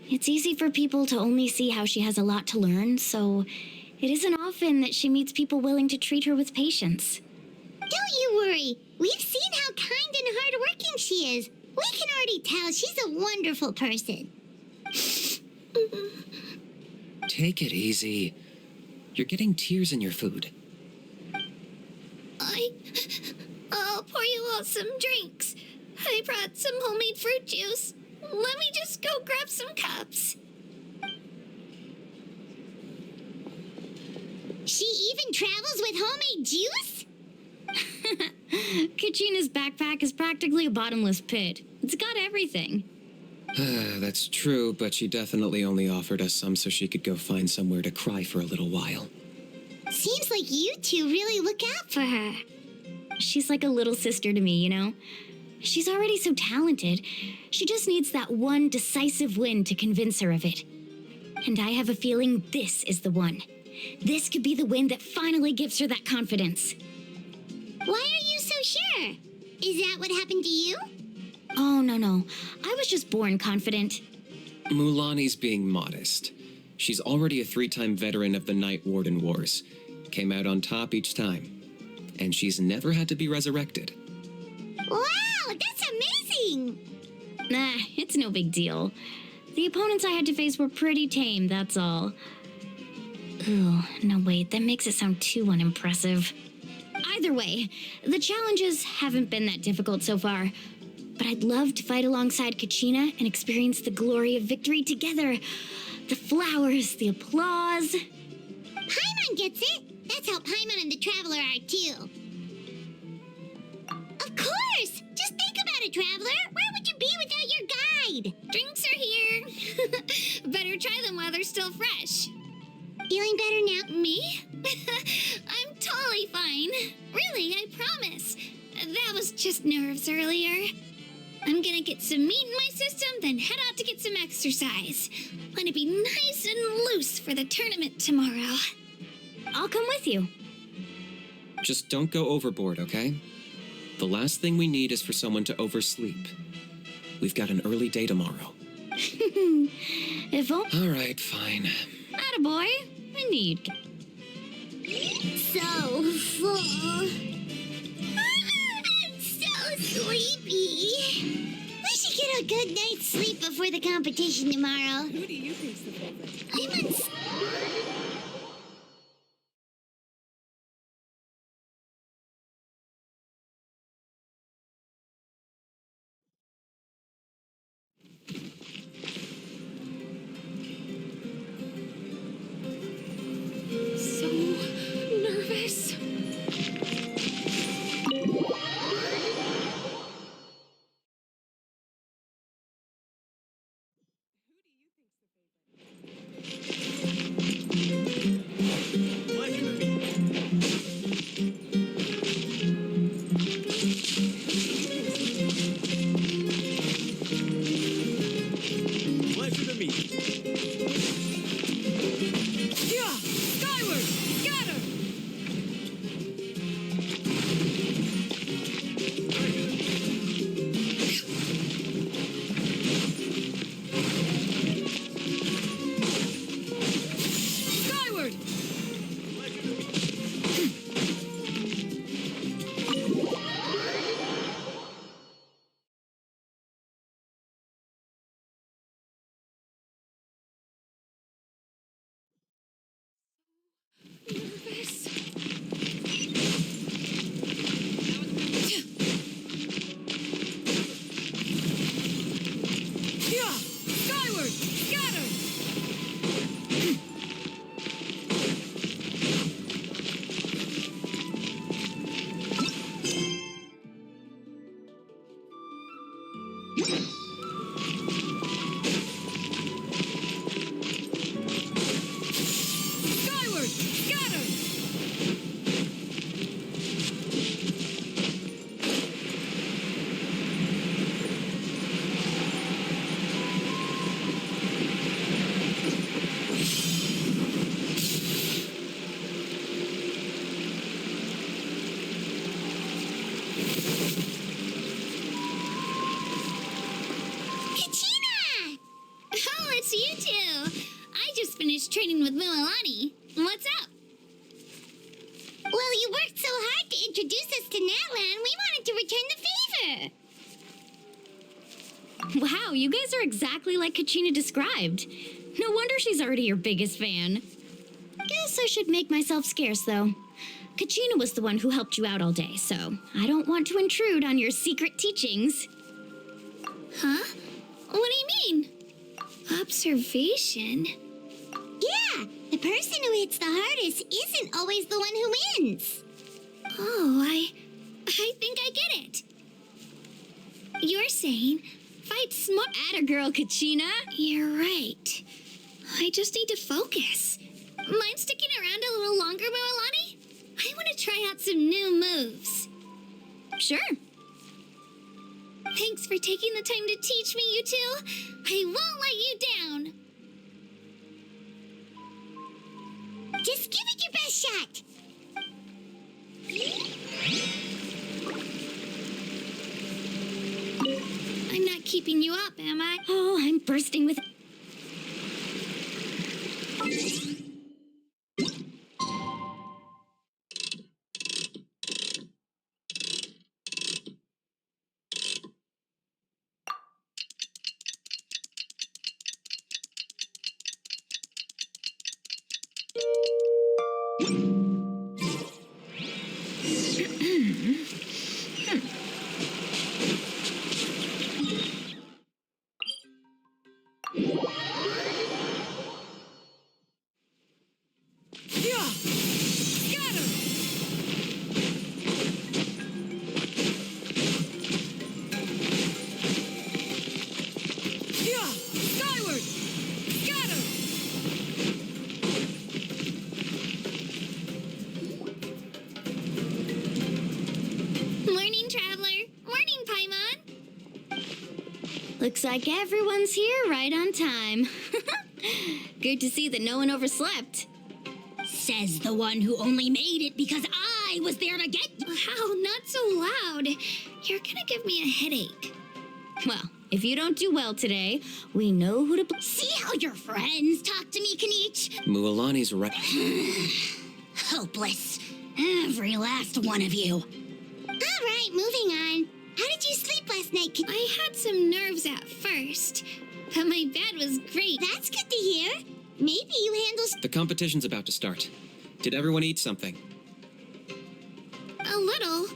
It's easy for people to only see how she has a lot to learn, so it isn't often that she meets people willing to treat her with patience. Don't you worry. We've seen how kind and hardworking she is. We can already tell she's a wonderful person. Take it easy. You're getting tears in your food. I'll pour you all some drinks. I brought some homemade fruit juice. Let me just go grab some cups. She even travels with homemade juice? Kachina's backpack is practically a bottomless pit. It's got everything. That's true, but she definitely only offered us some so she could go find somewhere to cry for a little while. Seems like you two really look out for her. She's like a little sister to me, you know? She's already so talented. She just needs that one decisive win to convince her of it. And I have a feeling this is the one. This could be the win that finally gives her that confidence. Why are you so sure? Is that what happened to you? Oh, no. I was just born confident. Mulani's being modest. She's already a 3-time veteran of the Night Warden Wars. Came out on top each time. And she's never had to be resurrected. Wow, that's amazing! Nah, it's no big deal. The opponents I had to face were pretty tame, that's all. Ooh, no wait, that makes it sound too unimpressive. Either way, the challenges haven't been that difficult so far. But I'd love to fight alongside Kachina and experience the glory of victory together. The flowers, the applause. Paimon gets it! That's how Paimon and the Traveler are, too. Of course! Just think about it, Traveler! Where would you be without your guide? Drinks are here. Better try them while they're still fresh. Feeling better now? Me? I'm totally fine. Really, I promise. That was just nerves earlier. I'm gonna get some meat in my system, then head out to get some exercise. Want to be nice and loose for the tournament tomorrow. I'll come with you. Just don't go overboard, okay? The last thing we need is for someone to oversleep. We've got an early day tomorrow. If only... All right, fine. Attaboy. I need... So full. I'm so sleepy. We should get a good night's sleep before the competition tomorrow. Who do you think's the favorite? I'm on... Skyward! Scatter! Kachina! Oh, it's you two. I just finished training with Mililani. What's up? Well, you worked so hard to introduce us to Natlan, we wanted to return the favor. Wow, you guys are exactly like Kachina described. No wonder she's already your biggest fan. Guess I should make myself scarce, though. Kachina was the one who helped you out all day, so I don't want to intrude on your secret teachings. Huh? What do you mean? Observation? Yeah, the person who hits the hardest isn't always the one who wins. Oh, I think I get it. You're saying fight smart. Atta girl, Kachina. You're right. I just need to focus. Mind sticking around a little longer, Moalani? I want to try out some new moves. Sure. Thanks for taking the time to teach me, you two. I won't let you down. Just give it your best shot. I'm not keeping you up, am I? Oh, I'm bursting with... Morning, Traveler. Morning, Paimon. Looks like everyone's here right on time. Good to see that no one overslept. Says the one who only made it because I was there to get you. Wow, not so loud. You're gonna give me a headache. Well, if you don't do well today, we know who to... See how your friends talk to me, Kanich? Mualani's right. Hopeless. Every last one of you. All right, moving on. How did you sleep last night? I had some nerves at first, but my bed was great. That's good to hear. Maybe you handle... The competition's about to start. Did everyone eat something? A little.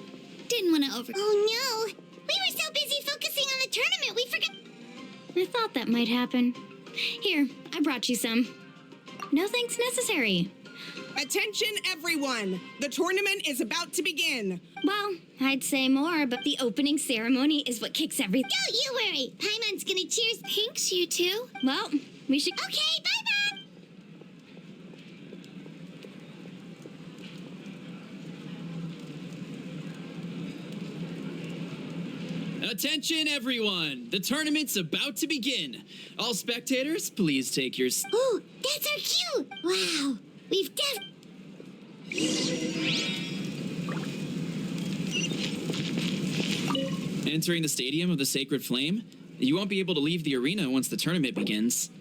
Didn't want to over... Oh, no. We were so busy focusing on the tournament, we forgot... I thought that might happen. Here, I brought you some. No thanks necessary. Attention, everyone! The tournament is about to begin. Well, I'd say more, but the opening ceremony is what kicks everything. Don't you worry. Paimon's gonna cheers. Thanks, you two. Well, we should... Okay, bye-bye. Attention, everyone! The tournament's about to begin. All spectators, please take your... Ooh, that's our cue. Wow. We've Entering the Stadium of the Sacred Flame? You won't be able to leave the arena once the tournament begins.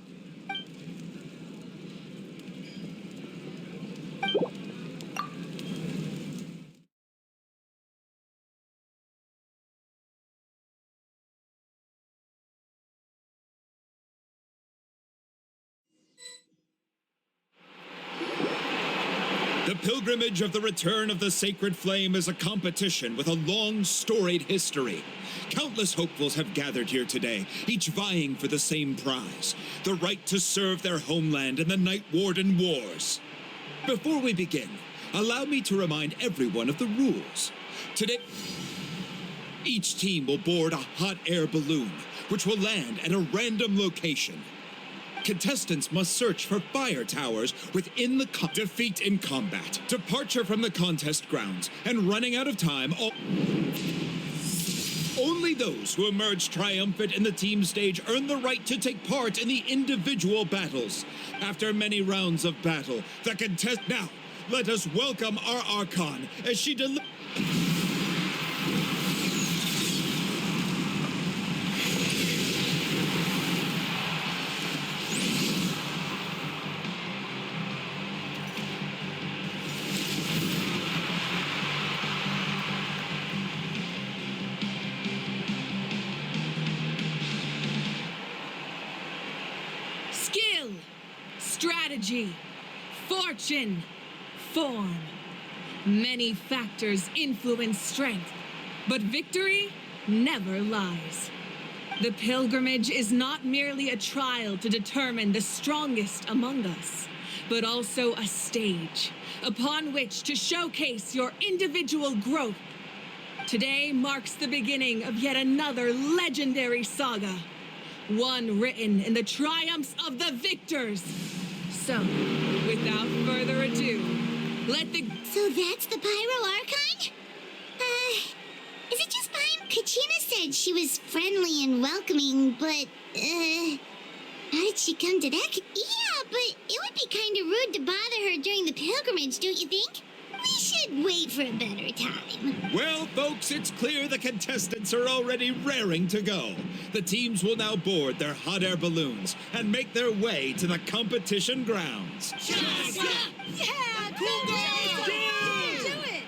The pilgrimage of the return of the sacred flame is a competition with a long, storied history. Countless hopefuls have gathered here today, each vying for the same prize, the right to serve their homeland in the Night Warden Wars. Before we begin, allow me to remind everyone of the rules. Today... Each team will board a hot air balloon, which will land at a random location. Contestants must search for fire towers within the defeat in combat, departure from the contest grounds, and running out of time. Only those who emerge triumphant in the team stage earn the right to take part in the individual battles. After many rounds of battle, the contest... Now, let us welcome our Archon as she Skill, strategy, fortune, form. Many factors influence strength, but victory never lies. The pilgrimage is not merely a trial to determine the strongest among us, but also a stage upon which to showcase your individual growth. Today marks the beginning of yet another legendary saga, one written in the triumphs of the victors. So, without further ado, let the... So that's the Pyro Archon? Is it just fine? Kachina said she was friendly and welcoming, but, how did she come to that? Yeah, but it would be kind of rude to bother her during the pilgrimage, don't you think? We should wait for a better time. Well, folks, it's clear the contestants are already raring to go. The teams will now board their hot air balloons and make their way to the competition grounds. Yeah, cool girl! Do it!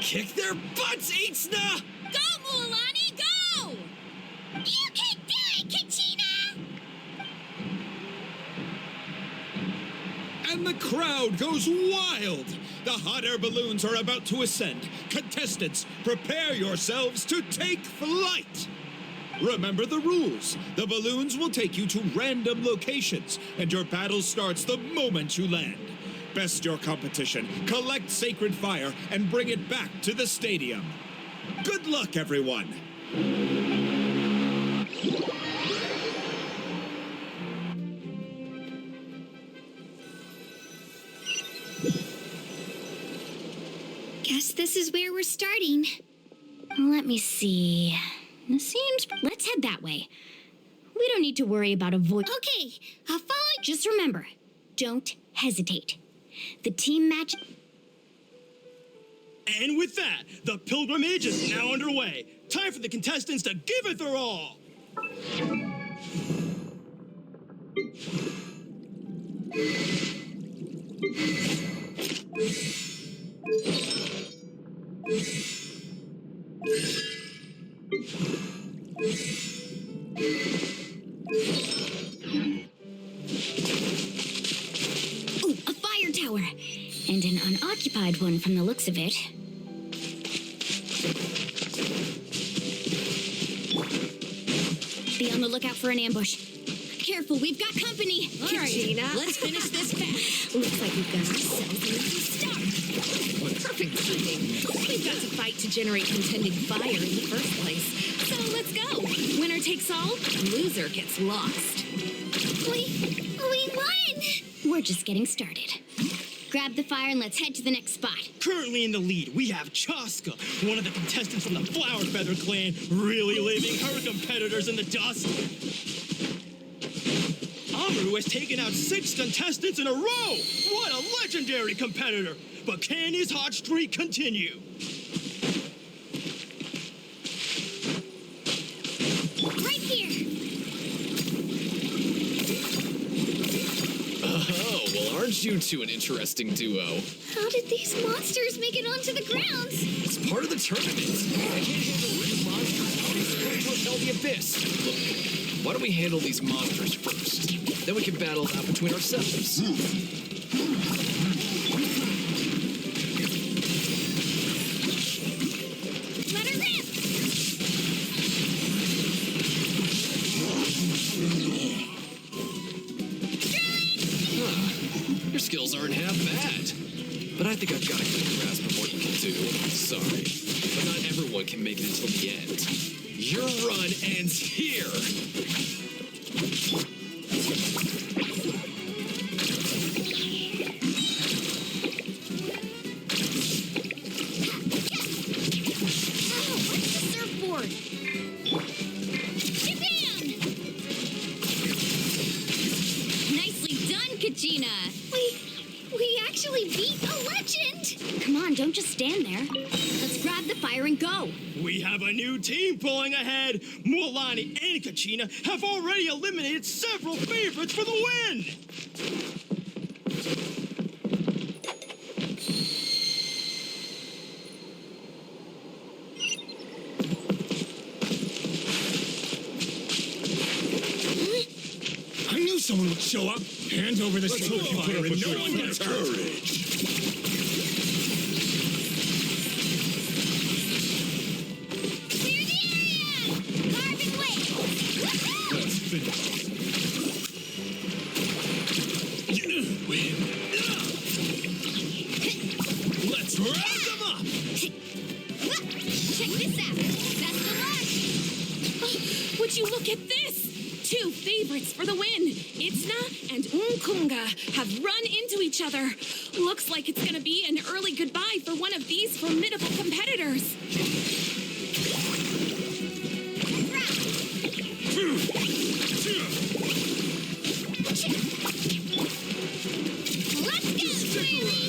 Kick their butts, Eitzna! Go, Mualani, go! You can do it, Kachina! And the crowd goes wild. The hot air balloons are about to ascend. Contestants, prepare yourselves to take flight. Remember the rules. The balloons will take you to random locations, and your battle starts the moment you land. Best your competition, collect sacred fire, and bring it back to the stadium. Good luck, everyone. Guess this is where we're starting. Let me see. This seems... Let's head that way. We don't need to worry about avoid... Okay, I'll follow... Just remember, don't hesitate. The team match... And with that, the pilgrimage is now underway. Time for the contestants to give it their all. Ooh, a fire tower! And an unoccupied one from the looks of it. Be on the lookout for an ambush. Careful, we've got company! All right, Gina, let's finish this fast. Looks like we've got ourselves a little start. Perfect timing. We've got to fight to generate contending fire in the first place. So let's go. Winner takes all, loser gets lost. We won! We're just getting started. Grab the fire and let's head to the next spot. Currently in the lead, we have Chaska, one of the contestants from the Flower Feather clan, really leaving her competitors in the dust. Amaru has taken out 6 contestants in a row! What a legendary competitor! But can his hot streak continue? Right here! Oh, well, aren't you two an interesting duo? How did these monsters make it onto the grounds? It's part of the tournament. I can't handle real monsters. How do you supposed to repel the abyss? Look, why don't we handle these monsters first? Then we can battle it out between ourselves. Let her rip! Your skills aren't half bad. But I think I've got a good grasp of what you can do. Sorry. But not everyone one can make it until the end. Your run ends here! What's the surfboard? Shabam! Nicely done, Kachina. We actually beat a legend. Come on, don't just stand there. Let's grab the fire and go. We have a new team pulling ahead. Mulani and Kachina have already eliminated several favorites for the win. I knew someone would show up. Hand over the sacred fire and no one gets hurt. Clear the area! Carving waves! Woohoo! Let's finish this. You win. Let's round them up. Check this out. Best of luck! Would you look at this? 2 favorites for the win. Itzna and Unkunga have run into each other. Looks like it's gonna be an early goodbye for one of these formidable competitors. Let's go, Squealy!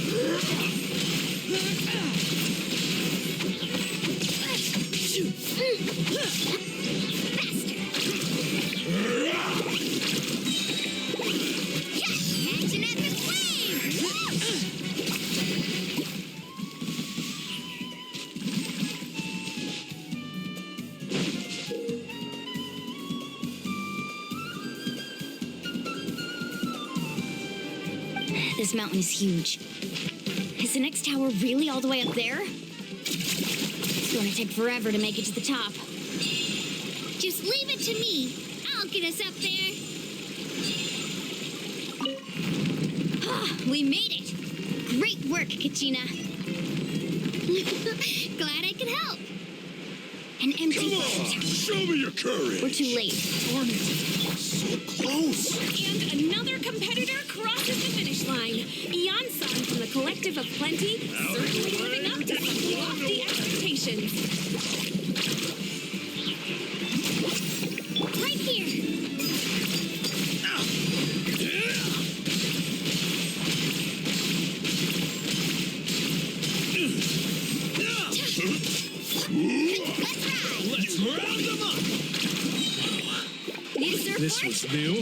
Catching at the flame! This mountain is huge. Is the next tower really all the way up there? It's going to take forever to make it to the top. Just leave it to me. I'll get us up there. We made it! Great work, Kachina. Glad I could help. An empty Come on, tower. show me your courage. We're too late. Darn it. So close. And another competitor crosses the finish line. Ian-san from the Collective of Plenty, certainly living up to some lofty expectations. Right here. Let's round them up. Need a surfboard? This was new.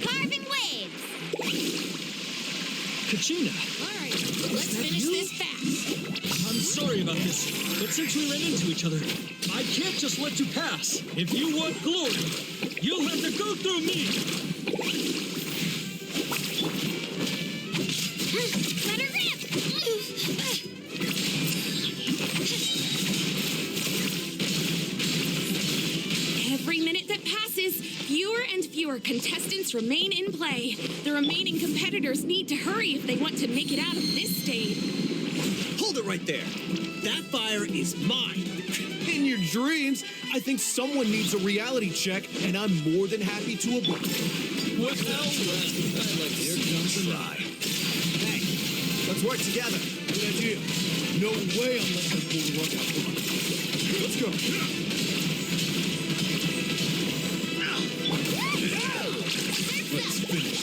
Carving waves. Kachina, All right, let's finish this fast. I'm sorry about this, but since we ran into each other, I can't just let you pass. If you want glory, you'll have to go through me. Let her rip. Every minute that passes, fewer and fewer contestants remain in play. The remaining competitors need to hurry if they want to make it out of this stage. Hold it right there. That fire is mine. In your dreams, I think someone needs a reality check, and I'm more than happy to oblige. Well, I'd like to here comes the try. Hey, let's work together. Good idea. No way I'm letting them pull the rug out. Let's go. Let's finish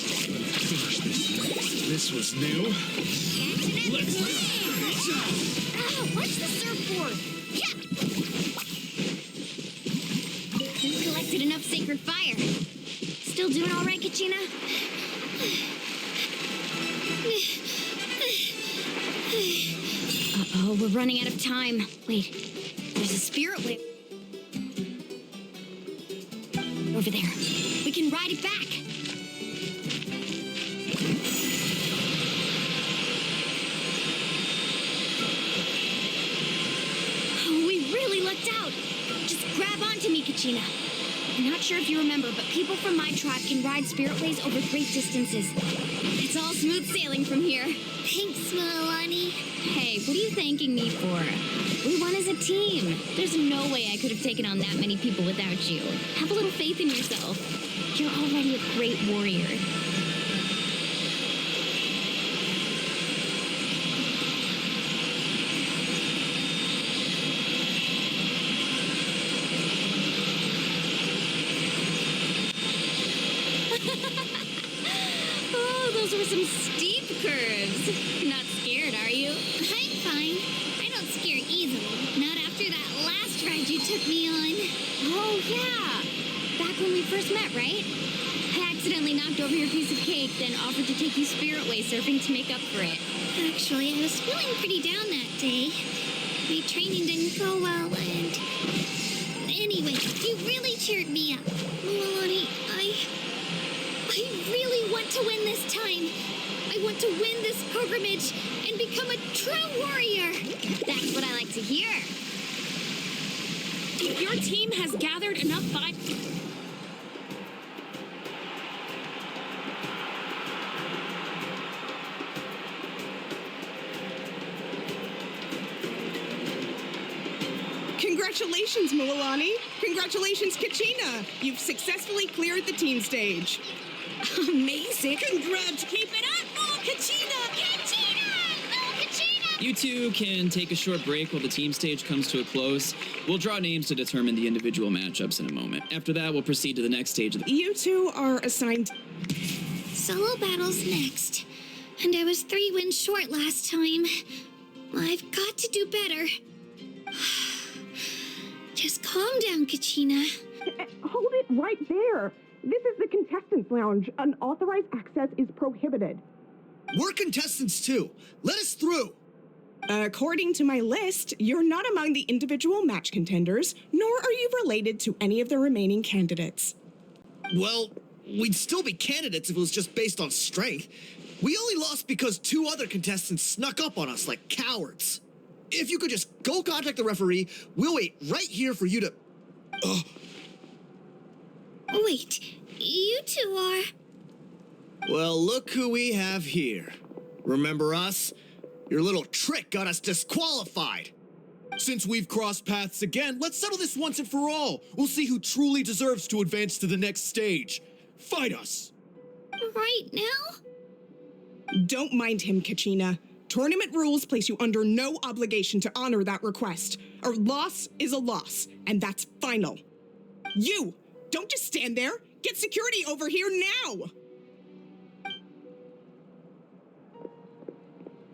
this. This was new. Let's What's the surfboard? Yeah. We've collected enough sacred fire. Still doing all right, Kachina? Uh-oh, we're running out of time. Wait, there's a spirit wave over there. We can ride it back. Oh, we really lucked out. Just grab onto me, Kachina. I'm not sure if you remember, but people from my tribe can ride spiritways over great distances. It's all smooth sailing from here. Thanks, Milani. Hey, what are you thanking me for? We won as a team. There's no way I could have taken on that many people without you. Have a little faith in yourself. You're already a great warrior. Oh, those were some steep curves. Not scared, are you? I'm fine. I don't scare easily. Not after that last ride you took me on. Oh, yeah. Back when we first met, right? I accidentally knocked over your piece of cake, then offered to take you spiritway surfing to make up for it. Actually, I was feeling pretty down that day. My training didn't go well, and... Anyway, you really cheered me up. Milani, I really want to win this time. I want to win this pilgrimage and become a true warrior. That's what I like to hear. If your team has gathered enough Congratulations, Milani. Congratulations, Kachina. You've successfully cleared the team stage. Amazing. Congrats. Keep it up, oh, Kachina! Kachina! Oh, Kachina! You two can take a short break while the team stage comes to a close. We'll draw names to determine the individual matchups in a moment. After that, we'll proceed to the next stage of the... You two are assigned... Solo battles next. And I was 3 wins short last time. I've got to do better. Just calm down, Kachina. Hold it right there. This is the contestants' lounge. Unauthorized access is prohibited. We're contestants too. Let us through. According to my list, you're not among the individual match contenders, nor are you related to any of the remaining candidates. Well, we'd still be candidates if it was just based on strength. We only lost because 2 other contestants snuck up on us like cowards. If you could just go contact the referee, we'll wait right here for you to... Wait, you two are... Well, look who we have here. Remember us? Your little trick got us disqualified. Since we've crossed paths again, let's settle this once and for all. We'll see who truly deserves to advance to the next stage. Fight us! Right now? Don't mind him, Kachina. Tournament rules place you under no obligation to honor that request. A loss is a loss, and that's final. You! Don't just stand there! Get security over here now!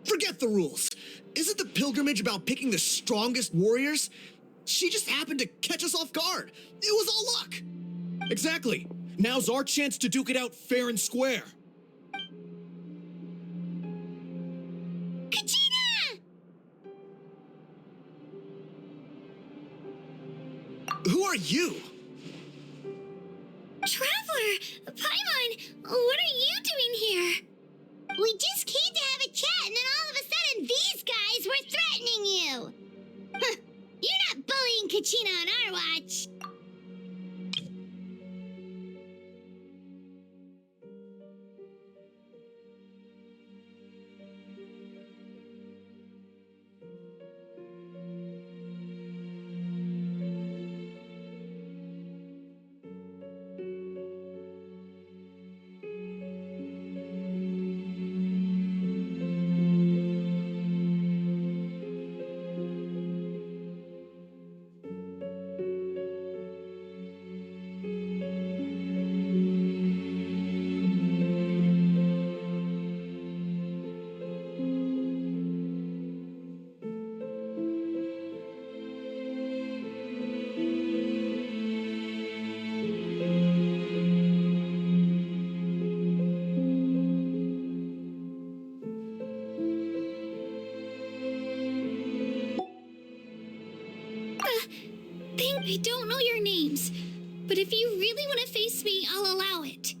Forget the rules. Isn't the pilgrimage about picking the strongest warriors? She just happened to catch us off guard. It was all luck. Exactly. Now's our chance to duke it out fair and square. Kachina! Who are you? Traveler! Paimon! What are you doing here? We just came to have a chat, and then all of a sudden these guys were threatening you! Huh. You're not bullying Kachina on our watch! I don't know your names, but if you really want to face me, I'll allow it.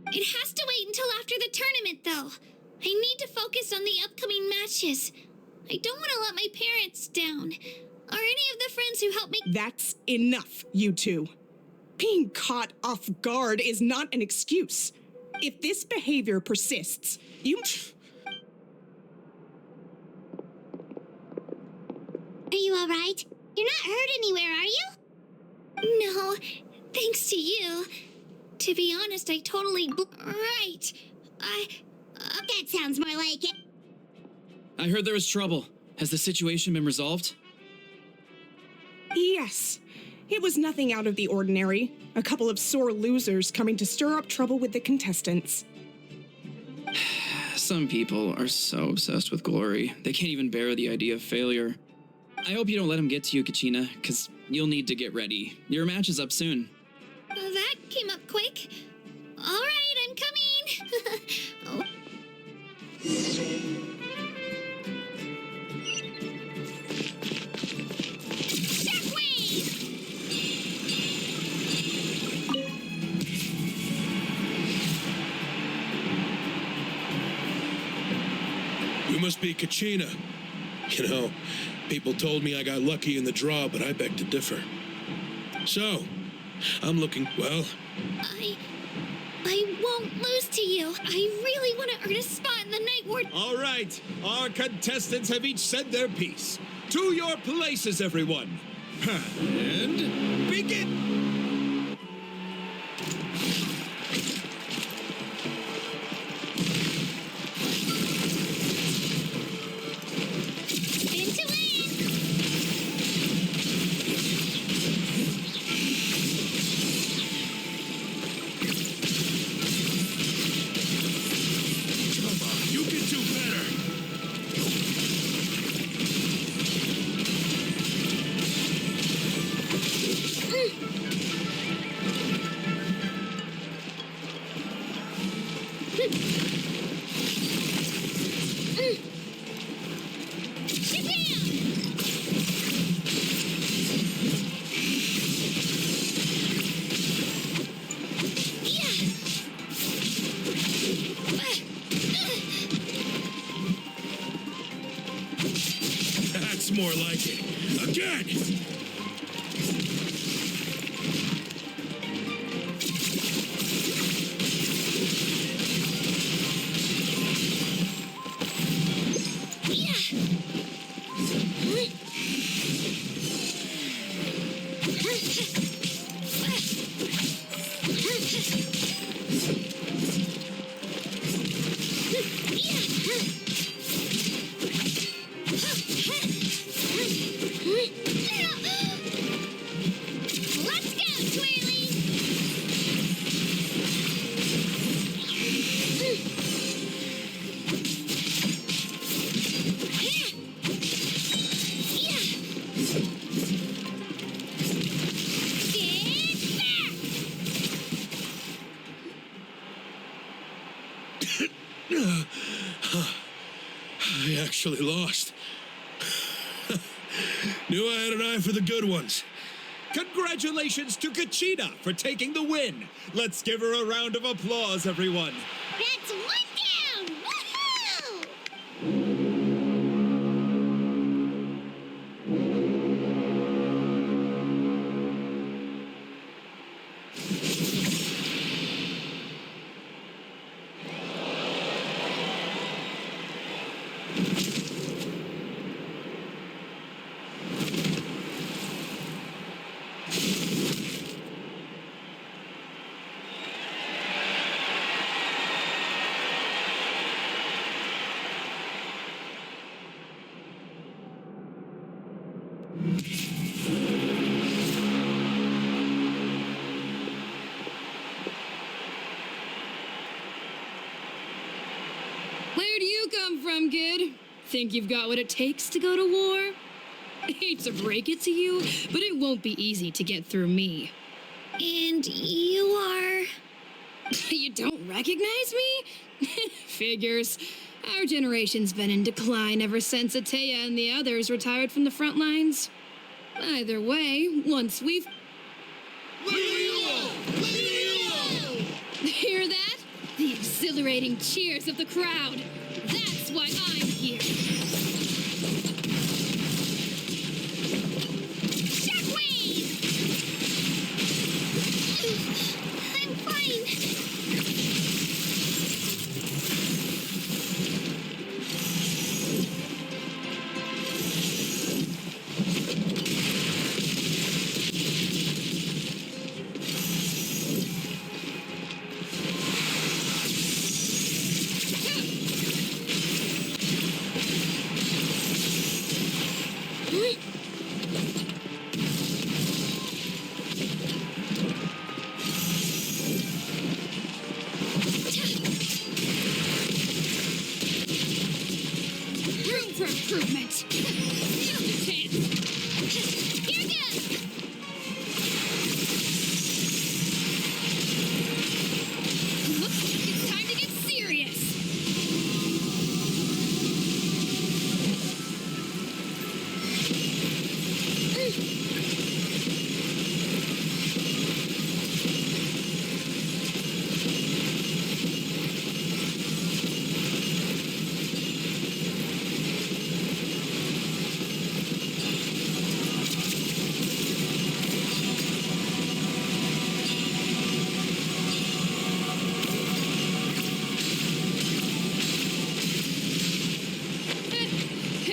It has to wait until after the tournament, though. I need to focus on the upcoming matches. I don't want to let my parents down, or any of the friends who helped me. That's enough, you two. Being caught off guard is not an excuse. If this behavior persists, you... Are you all right? You're not hurt anywhere, are you? No, thanks to you. To be honest, I totally... Right. That sounds more like it. I heard there was trouble. Has the situation been resolved? Yes. It was nothing out of the ordinary. A couple of sore losers coming to stir up trouble with the contestants. Some people are so obsessed with glory, they can't even bear the idea of failure. I hope you don't let him get to you, Kachina, because you'll need to get ready. Your match is up soon. That came up quick. All right, I'm coming. Oh. You must be Kachina. You know, people told me I got lucky in the draw, but I beg to differ. So, I'm looking, well... I won't lose to you. I really want to earn a spot in the Night Ward. All right, our contestants have each said their piece. To your places, everyone. And begin. That's more like it. Again! I actually lost. Knew I had an eye for the good ones. Congratulations to Kachina for taking the win. Let's give her a round of applause, everyone. That's one down! Woohoo! Where do you come from, kid? Think you've got what it takes to go to war? I hate to break it to you, but it won't be easy to get through me. And you are... You don't recognize me? Figures. Our generation's been in decline ever since Ateya and the others retired from the front lines. Either way, once we've... Hear that? The exhilarating cheers of the crowd. That's why I'm here. Shockwave! An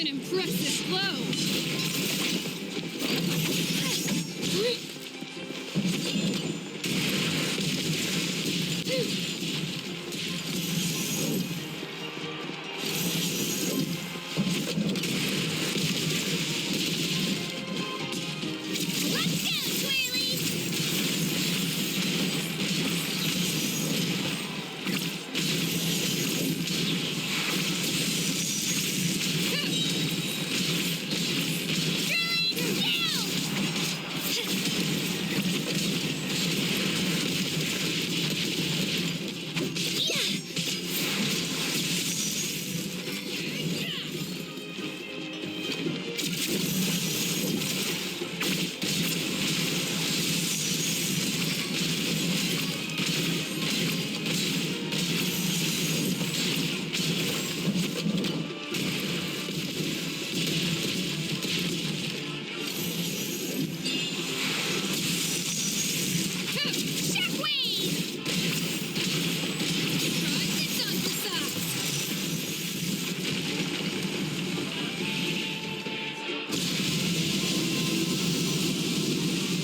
impressive flow.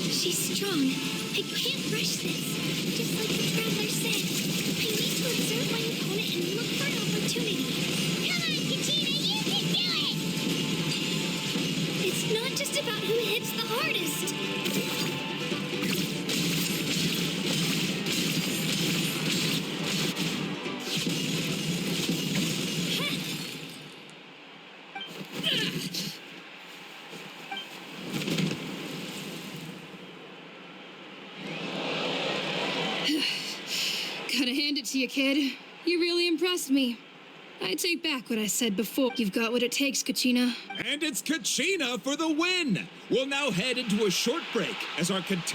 She's strong. I can't rush this. Just like the traveler said, I need to observe my opponent and look for an opportunity. Come on, Kachina, you can do it! It's not just about who hits the hardest. Gotta hand it to you, kid. You really impressed me. I take back what I said before. You've got what it takes, Kachina. And it's Kachina for the win! We'll now head into a short break as our Thanks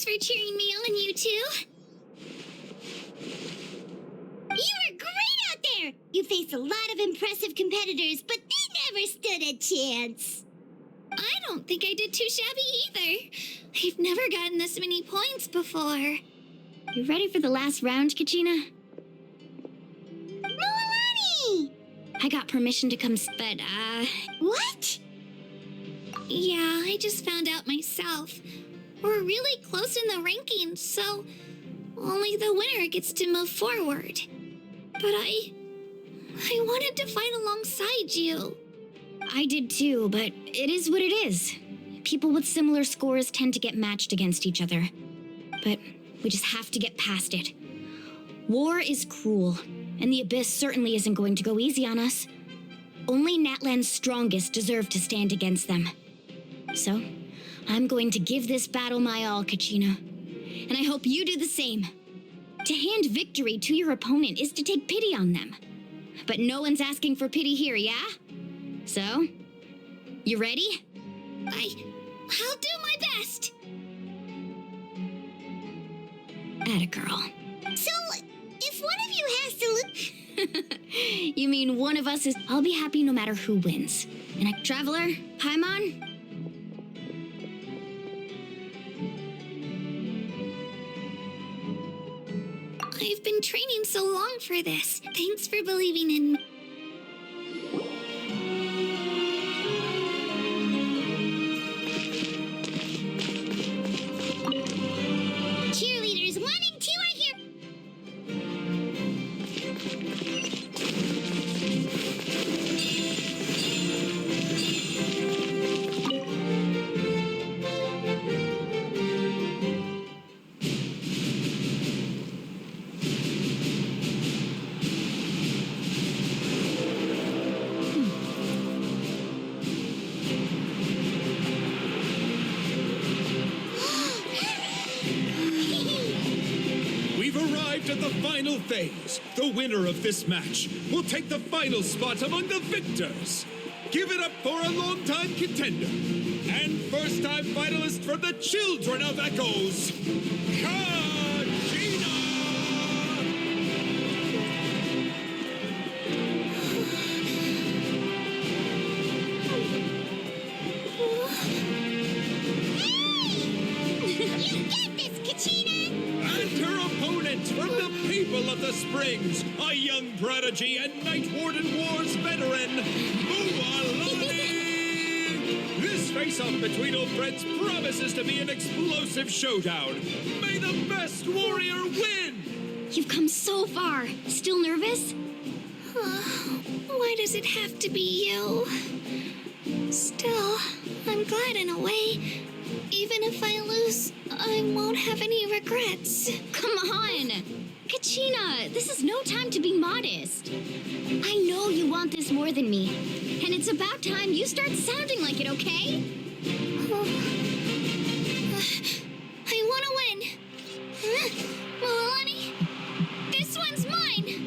for cheering me on, you two. You were great out there! You faced a lot of impressive competitors, but they never stood a chance. I don't think I did too shabby either. I've never gotten this many points before. You ready for the last round, Kachina? Moalani! I got permission to come, but, What? Yeah, I just found out myself. We're really close in the rankings, so only the winner gets to move forward. But I wanted to fight alongside you. I did too, but it is what it is. People with similar scores tend to get matched against each other. But we just have to get past it. War is cruel, and the Abyss certainly isn't going to go easy on us. Only Natlan's strongest deserve to stand against them. So, I'm going to give this battle my all, Kachina. And I hope you do the same. To hand victory to your opponent is to take pity on them. But no one's asking for pity here, yeah? So, you ready? I'll do my best. Attagirl. So, if one of you has to look... You mean one of us is... I'll be happy no matter who wins. And a traveler, Paimon? I've been training so long for this. Thanks for believing in me. Cheerleaders 1 and 2 are here. arrived at the final phase. The winner of this match will take the final spot among the victors. Give it up for a longtime contender and first-time finalist from the Children of Echoes, from the people of the Springs, a young prodigy and Night Warden Wars veteran, Mualani! This face-off between old friends promises to be an explosive showdown. May the best warrior win! You've come so far. Still nervous? Why does it have to be you? Still, I'm glad in a way. Even if I lose, I won't have any regrets. Come on! Kachina, this is no time to be modest. I know you want this more than me, and it's about time you start sounding like it, okay? I want to win. Mualani, this one's mine.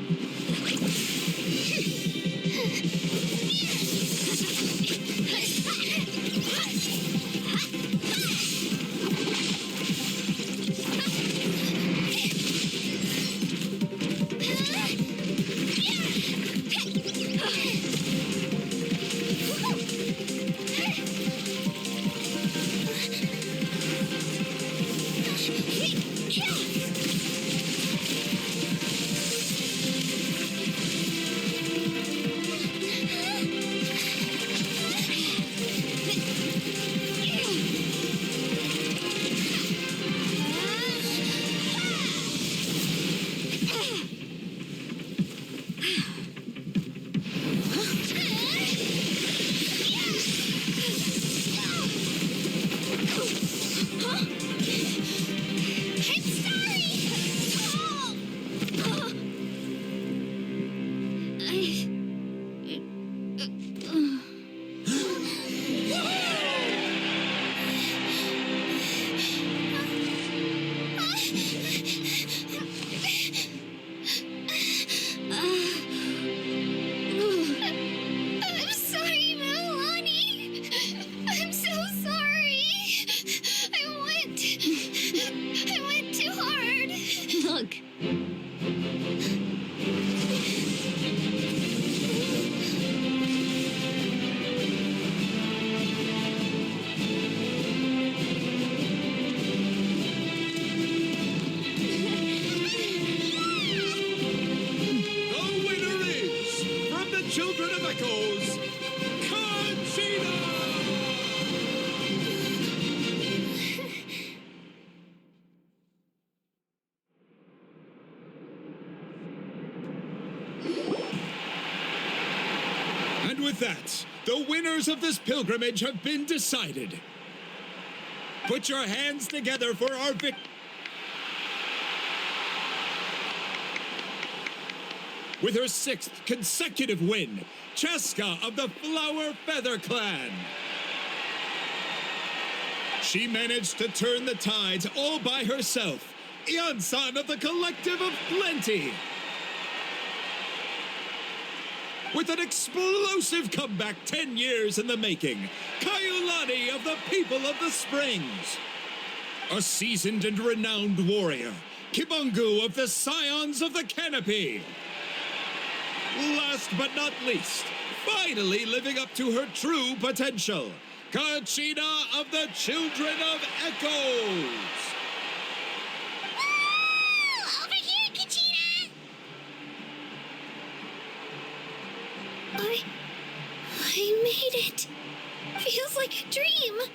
And with that, the winners of this pilgrimage have been decided. Put your hands together for our With her 6th consecutive win, Cheska of the Flower Feather Clan. She managed to turn the tides all by herself. Iansan of the Collective of Plenty. With an explosive comeback 10 years in the making, Kaiulani of the People of the Springs. A seasoned and renowned warrior, Kibungu of the Scions of the Canopy. Last but not least, finally living up to her true potential, Kachina of the Children of Echoes. Over here, Kachina! I made it. Feels like a dream.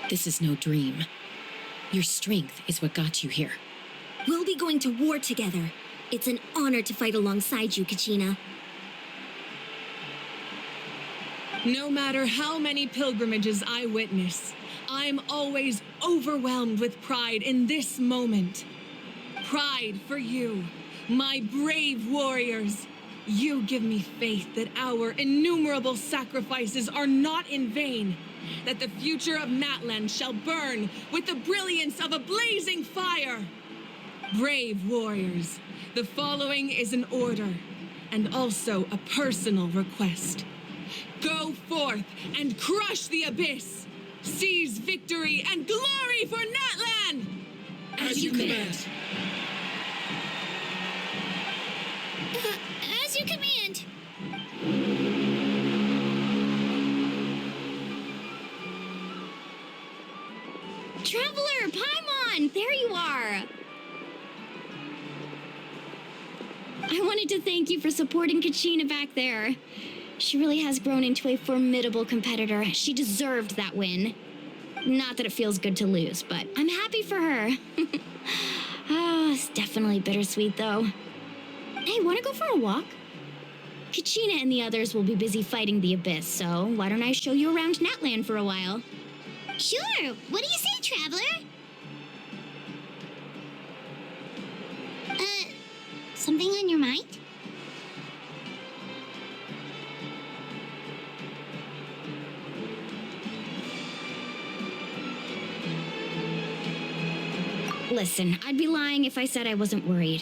This is no dream. Your strength is what got you here. We'll be going to war together. It's an honor to fight alongside you, Kachina. No matter how many pilgrimages I witness, I'm always overwhelmed with pride in this moment. Pride for you, my brave warriors. You give me faith that our innumerable sacrifices are not in vain, that the future of Natlin shall burn with the brilliance of a blazing fire. Brave warriors, the following is an order and also a personal request. Go forth and crush the abyss. Seize victory and glory for Natlin! As you command. As you command. Traveler, Paimon, there you are. I wanted to thank you for supporting Kachina back there. She really has grown into a formidable competitor. She deserved that win. Not that it feels good to lose, but I'm happy for her. Oh, it's definitely bittersweet, though. Hey, wanna go for a walk? Kachina and the others will be busy fighting the abyss, so why don't I show you around Natlan for a while? Sure. What do you say, traveler? Something on your mind? Listen, I'd be lying if I said I wasn't worried.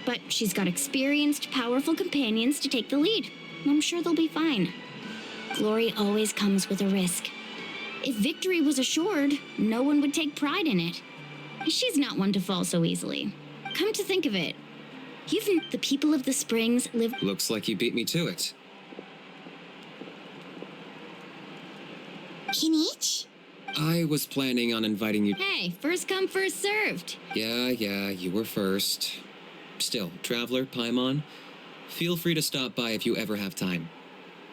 But she's got experienced, powerful companions to take the lead. I'm sure they'll be fine. Glory always comes with a risk. If victory was assured, no one would take pride in it. She's not one to fall so easily. Come to think of it, even the people of the Springs live... Looks like you beat me to it. Kinich? I was planning on inviting you... Hey, first come, first served. Yeah, you were first. Still, Traveler, Paimon, feel free to stop by if you ever have time.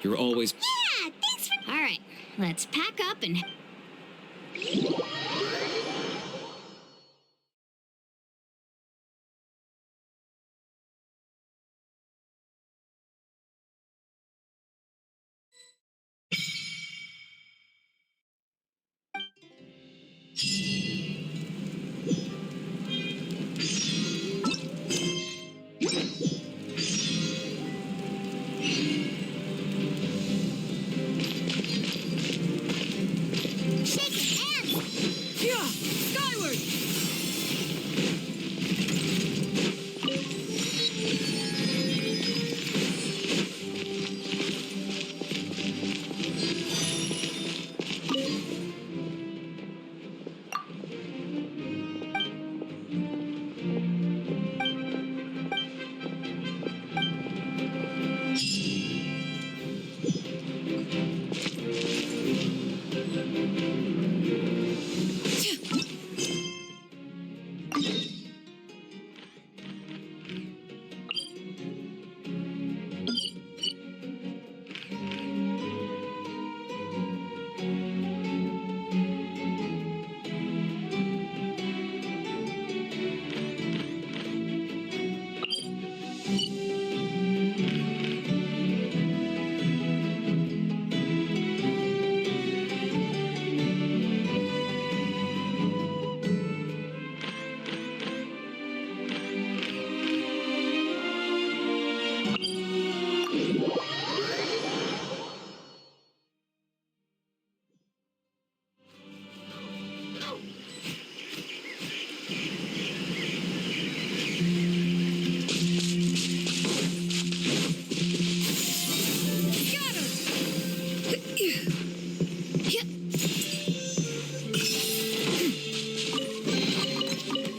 You're always... Yeah, thanks for... All right, let's pack up and...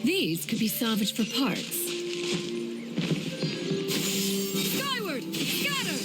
These could be salvaged for parts. Skyward! Scatter!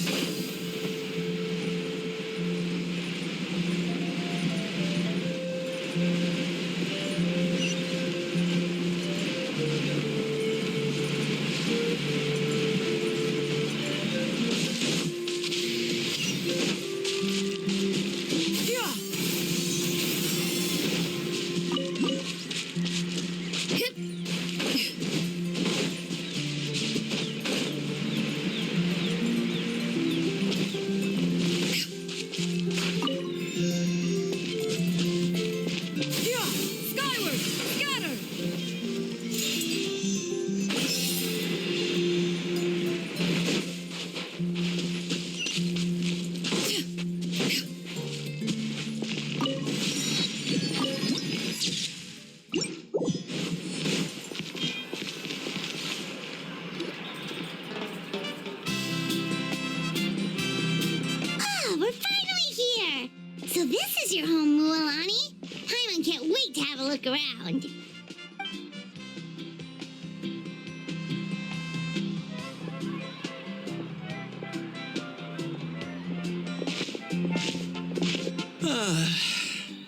around.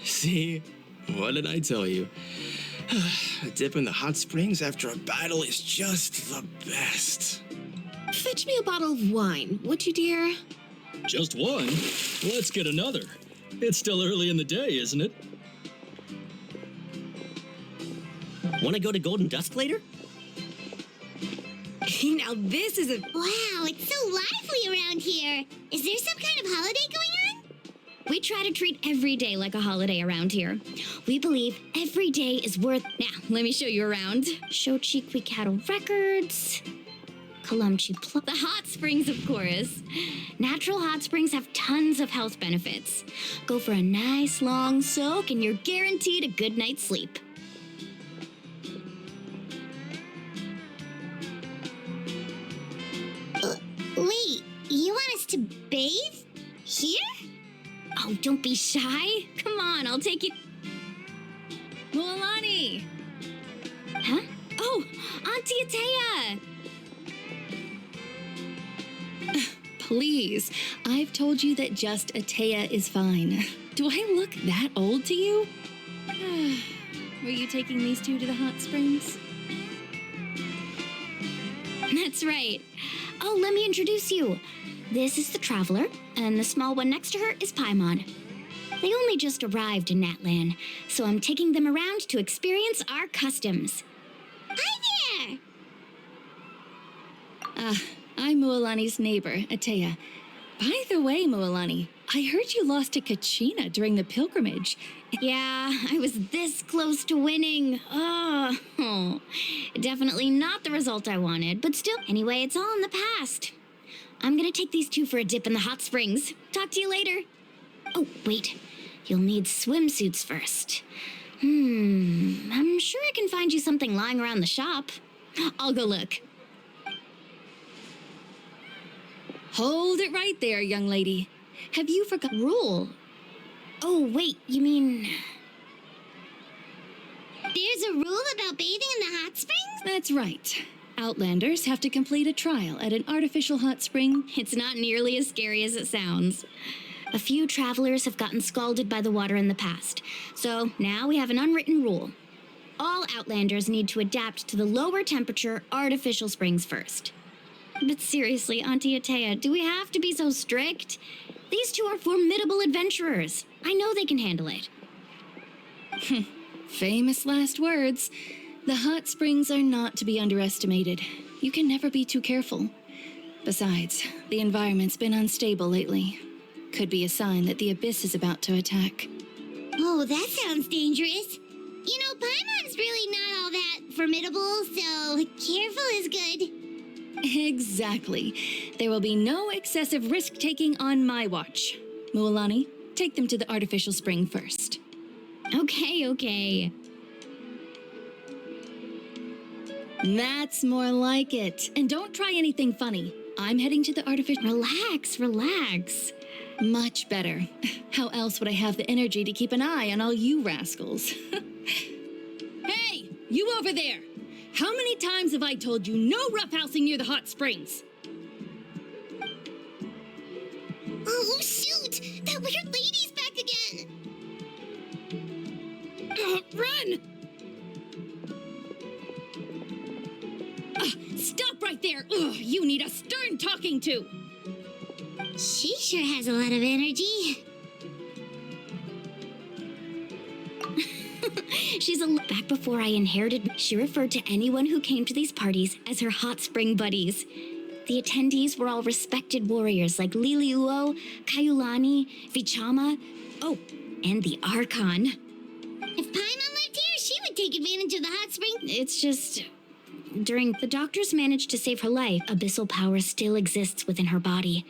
See? What did I tell you? A dip in the hot springs after a battle is just the best. Fetch me a bottle of wine, would you, dear? Just one? Let's get another. It's still early in the day, isn't it? Want to go to Golden Dusk later? Now this is a... Wow, it's so lively around here. Is there some kind of holiday going on? We try to treat every day like a holiday around here. We believe every day is worth... Now, let me show you around. Shochiqui Cattle Records... Kalumchi the hot springs, of course. Natural hot springs have tons of health benefits. Go for a nice long soak and you're guaranteed a good night's sleep. Wait, you want us to bathe? Here? Oh, don't be shy. Come on, I'll take you... Mualani! Huh? Oh, Auntie Atea! Please, I've told you that just Atea is fine. Do I look that old to you? Were you taking these two to the hot springs? That's right. Oh, let me introduce you. This is the Traveler, and the small one next to her is Paimon. They only just arrived in Natlin, so I'm taking them around to experience our customs. Hi there! I'm Mualani's neighbor, Atea. By the way, Mualani, I heard you lost to Kachina during the pilgrimage. Yeah, I was this close to winning. Oh, definitely not the result I wanted, but still, anyway, it's all in the past. I'm gonna take these two for a dip in the hot springs. Talk to you later. Oh, wait. You'll need swimsuits first. I'm sure I can find you something lying around the shop. I'll go look. Hold it right there, young lady. Have you forgotten rule? Oh, wait, you mean... There's a rule about bathing in the hot springs? That's right. Outlanders have to complete a trial at an artificial hot spring. It's not nearly as scary as it sounds. A few travelers have gotten scalded by the water in the past, so now we have an unwritten rule. All Outlanders need to adapt to the lower temperature artificial springs first. But seriously, Auntie Atea, do we have to be so strict? These two are formidable adventurers. I know they can handle it. Famous last words. The hot springs are not to be underestimated. You can never be too careful. Besides, the environment's been unstable lately. Could be a sign that the abyss is about to attack. Oh, that sounds dangerous. You know, Paimon's really not all that formidable, so careful is good. Exactly. There will be no excessive risk-taking on my watch. Mualani, take them to the artificial spring first. Okay. That's more like it. And don't try anything funny. I'm heading to the artificial... Relax. Much better. How else would I have the energy to keep an eye on all you rascals? Hey, you over there! How many times have I told you no roughhousing near the hot springs? Oh, shoot! That weird lady's back again! Run! Stop right there! Ugh, you need a stern talking to! She sure has a lot of energy. She's back before I inherited. She referred to anyone who came to these parties as her hot spring buddies. The attendees were all respected warriors like Liliuo, Kaiulani, Vichama, and the Archon. If Paimon lived here, she would take advantage of the hot spring. It's just... During the doctors managed to save her life, abyssal power still exists within her body.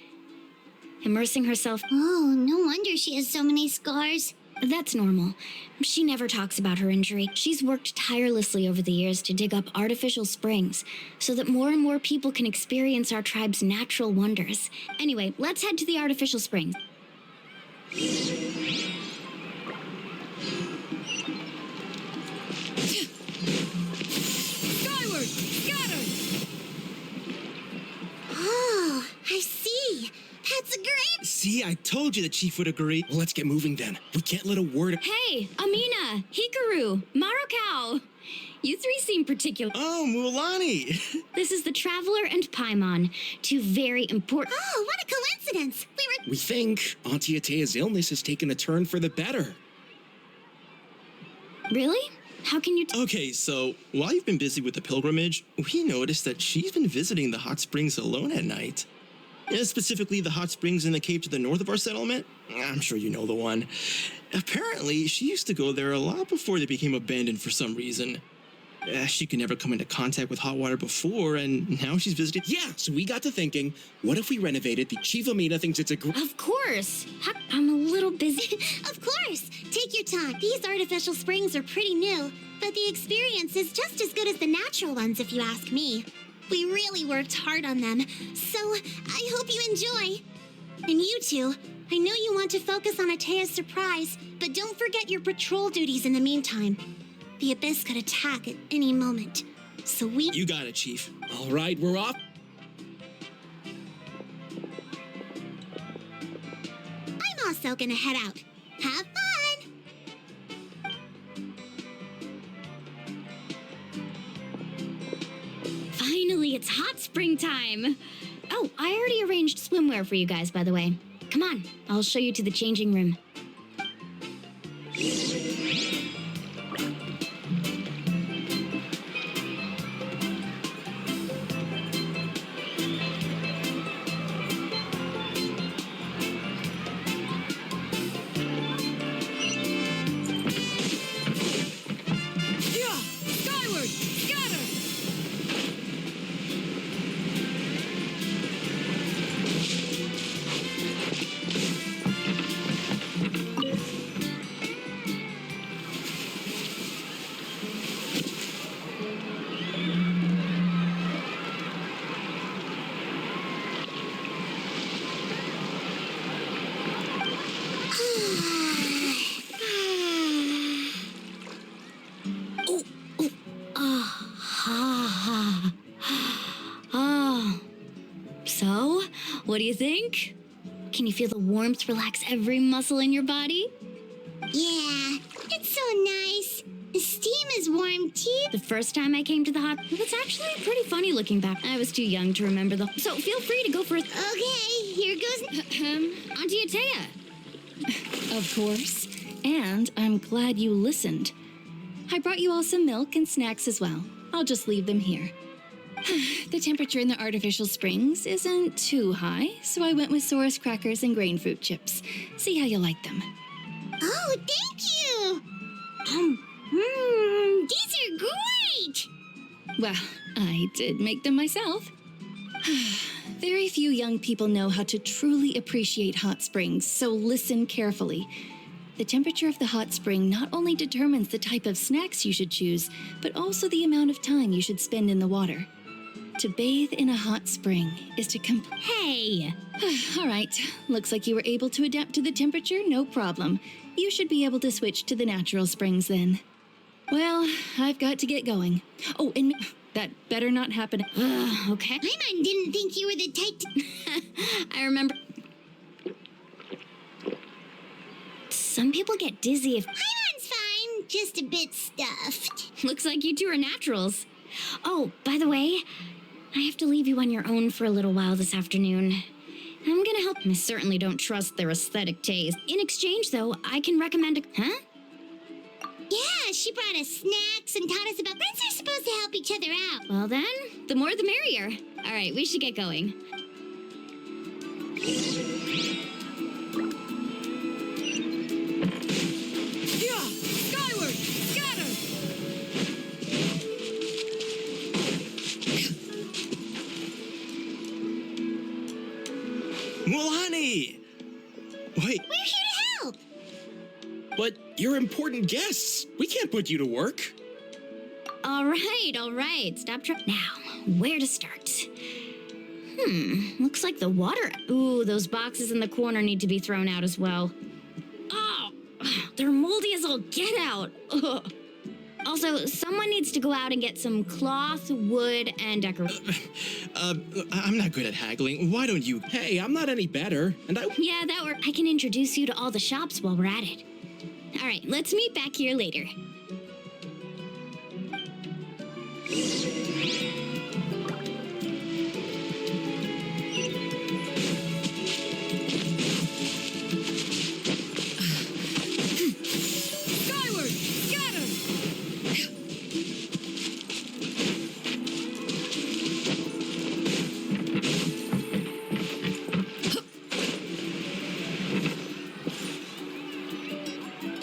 Immersing herself... Oh, no wonder she has so many scars. That's normal. She never talks about her injury. She's worked tirelessly over the years to dig up artificial springs so that more and more people can experience our tribe's natural wonders. Anyway, let's head to the artificial springs. See, I told you the chief would agree. Well, let's get moving then. We can't let a word... Hey, Amina, Hikaru, Marukao. You three seem particular. Oh, Mulani. This is the Traveler and Paimon, two very important... Oh, what a coincidence! We think Auntie Atea's illness has taken a turn for the better. Really? How can you... Okay, so while you've been busy with the pilgrimage, we noticed that she's been visiting the hot springs alone at night. Specifically, the hot springs in the cave to the north of our settlement. I'm sure you know the one. Apparently, she used to go there a lot before they became abandoned for some reason. She could never come into contact with hot water before, and now she's visited. Yeah, so we got to thinking, what if we renovated? The Chief Amina thinks it's a great... Of course. I'm a little busy. Of course. Take your time. These artificial springs are pretty new, but the experience is just as good as the natural ones, if you ask me. We really worked hard on them, so I hope you enjoy. And you two, I know you want to focus on Atea's surprise, but don't forget your patrol duties in the meantime. The Abyss could attack at any moment, so we... You got it, Chief. All right, we're off. I'm also gonna head out. Have fun! Finally, it's hot spring time. Oh, I already arranged swimwear for you guys, by the way. Come on, I'll show you to the changing room. So, what do you think? Can you feel the warmth relax every muscle in your body? Yeah, it's so nice. The steam is warm too. The first time I came to the hot... It's actually pretty funny looking back. I was too young to remember the... So feel free to go for it. Okay, here goes... Auntie Atea. Of course. And I'm glad you listened. I brought you all some milk and snacks as well. I'll just leave them here. The temperature in the artificial springs isn't too high, so I went with Saurus crackers and grain fruit chips. See how you like them. Oh, thank you! These are great! Well, I did make them myself. Very few young people know how to truly appreciate hot springs, so listen carefully. The temperature of the hot spring not only determines the type of snacks you should choose, but also the amount of time you should spend in the water. To bathe in a hot spring is to Hey! All right, looks like you were able to adapt to the temperature, no problem. You should be able to switch to the natural springs then. Well, I've got to get going. Oh, and that better not happen. Okay. Paimon didn't think you were the type to... I remember... Some people get dizzy if... Paimon's fine, just a bit stuffed. Looks like you two are naturals. Oh, by the way, I have to leave you on your own for a little while this afternoon. I'm gonna help. I certainly don't trust their aesthetic taste. In exchange, though, I can recommend a... Huh? Yeah, she brought us snacks and taught us about... Friends are supposed to help each other out. Well then, the more the merrier. All right, we should get going. Yeah! Skyward! Scatter! Mulani! Wait, We're here to help. but you're important guests. We can't put you to work. All right. Stop trying. Now, where to start? Looks like the water... Ooh, those boxes in the corner need to be thrown out as well. Oh, they're moldy as all get out. Ugh. Also, someone needs to go out and get some cloth, wood, and decoration. I'm not good at haggling. Why don't you? Hey, I'm not any better, and I... Yeah, that works. I can introduce you to all the shops while we're at it. All right, let's meet back here later. Skyward! Scatter!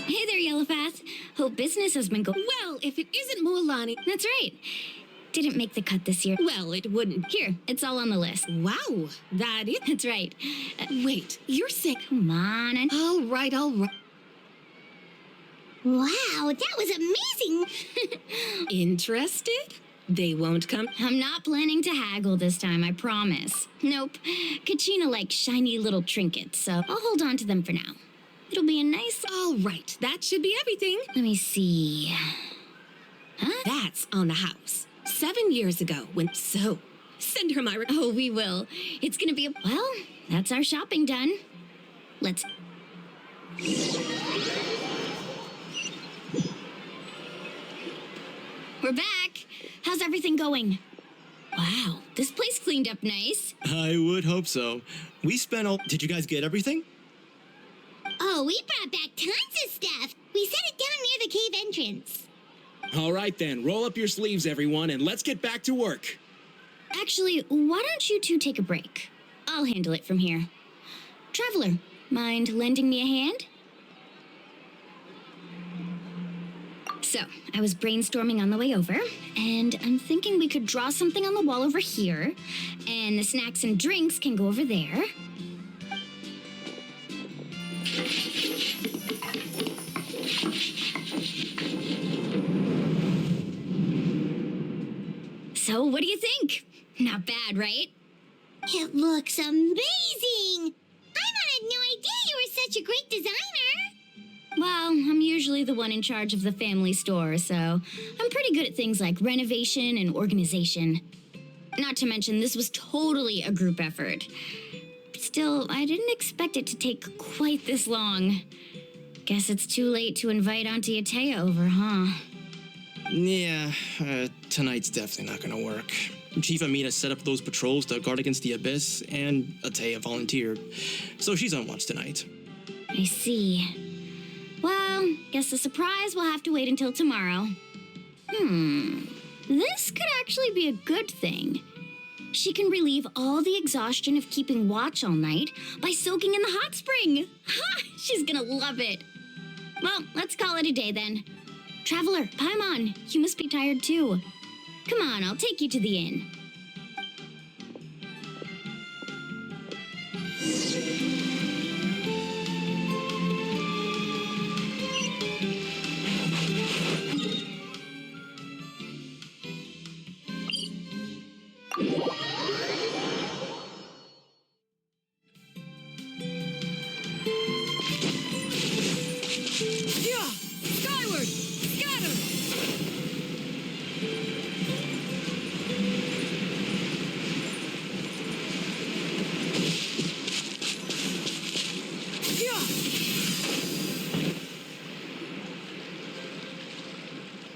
Hey there, Yellowpath. Hope business has been going. Well, if it isn't Mualani. That's right. Didn't make the cut this year. Well, it wouldn't. Here, it's all on the list. Wow, that is. That's right. Wait, you're sick. Come on. All right, all right. Wow, that was amazing. Interested? They won't come. I'm not planning to haggle this time, I promise. Nope. Kachina likes shiny little trinkets, so I'll hold on to them for now. It'll be a nice... All right, that should be everything. Let me see. Huh? That's on the house. 7 years ago when... So, send her my... Oh, we will. It's gonna be a... Well, that's our shopping done. Let's... We're back. How's everything going? Wow, this place cleaned up nice. I would hope so. We spent all... Did you guys get everything? Oh, we brought back tons of stuff. We set it down near the cave entrance. All right then, roll up your sleeves, everyone, and let's get back to work. Actually, why don't you two take a break? I'll handle it from here. Traveler, mind lending me a hand? So, I was brainstorming on the way over, and I'm thinking we could draw something on the wall over here, and the snacks and drinks can go over there. So, what do you think? Not bad, right? It looks amazing. I had no idea you were such a great designer. Well, I'm usually the one in charge of the family store, so I'm pretty good at things like renovation and organization. Not to mention, this was totally a group effort. Still, I didn't expect it to take quite this long. Guess it's too late to invite Auntie Atea over, huh? Yeah, tonight's definitely not gonna work. Chief Amina set up those patrols to guard against the Abyss, and Atea volunteered. So she's on watch tonight. I see. Well, guess the surprise will have to wait until tomorrow. This could actually be a good thing. She can relieve all the exhaustion of keeping watch all night by soaking in the hot spring. Ha! She's gonna love it. Well, let's call it a day then. Traveler, Paimon, you must be tired too. Come on, I'll take you to the inn. Yeah! Skyward! Scatter! Yeah!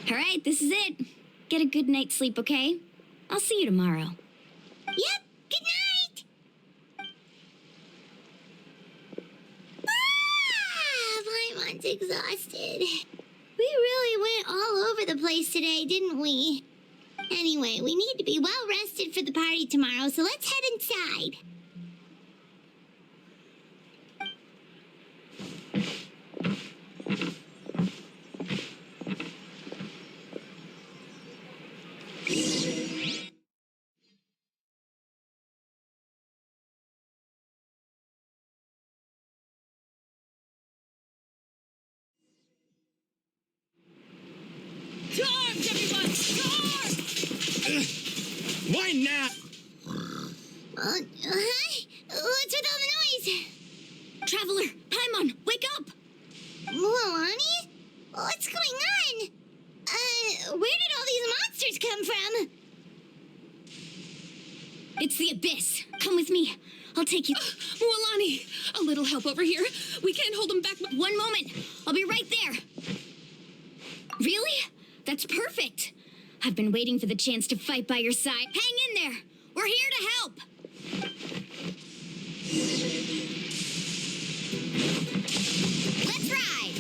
All right, this is it. Get a good night's sleep, okay? I'll see you tomorrow. Yep, good night. Paimon's exhausted. We really went all over the place today, didn't we? Anyway, we need to be well rested for the party tomorrow, so let's head inside. To arms, everyone! To arms! Why not? Hi? What's with all the noise? Traveler, Paimon, wake up! Mualani? What's going on? come from? It's the Abyss. Come with me. I'll take you. Mualani, a little help over here. We can't hold him back. One moment. I'll be right there. Really? That's perfect. I've been waiting for the chance to fight by your side. Hang in there. We're here to help. Let's ride.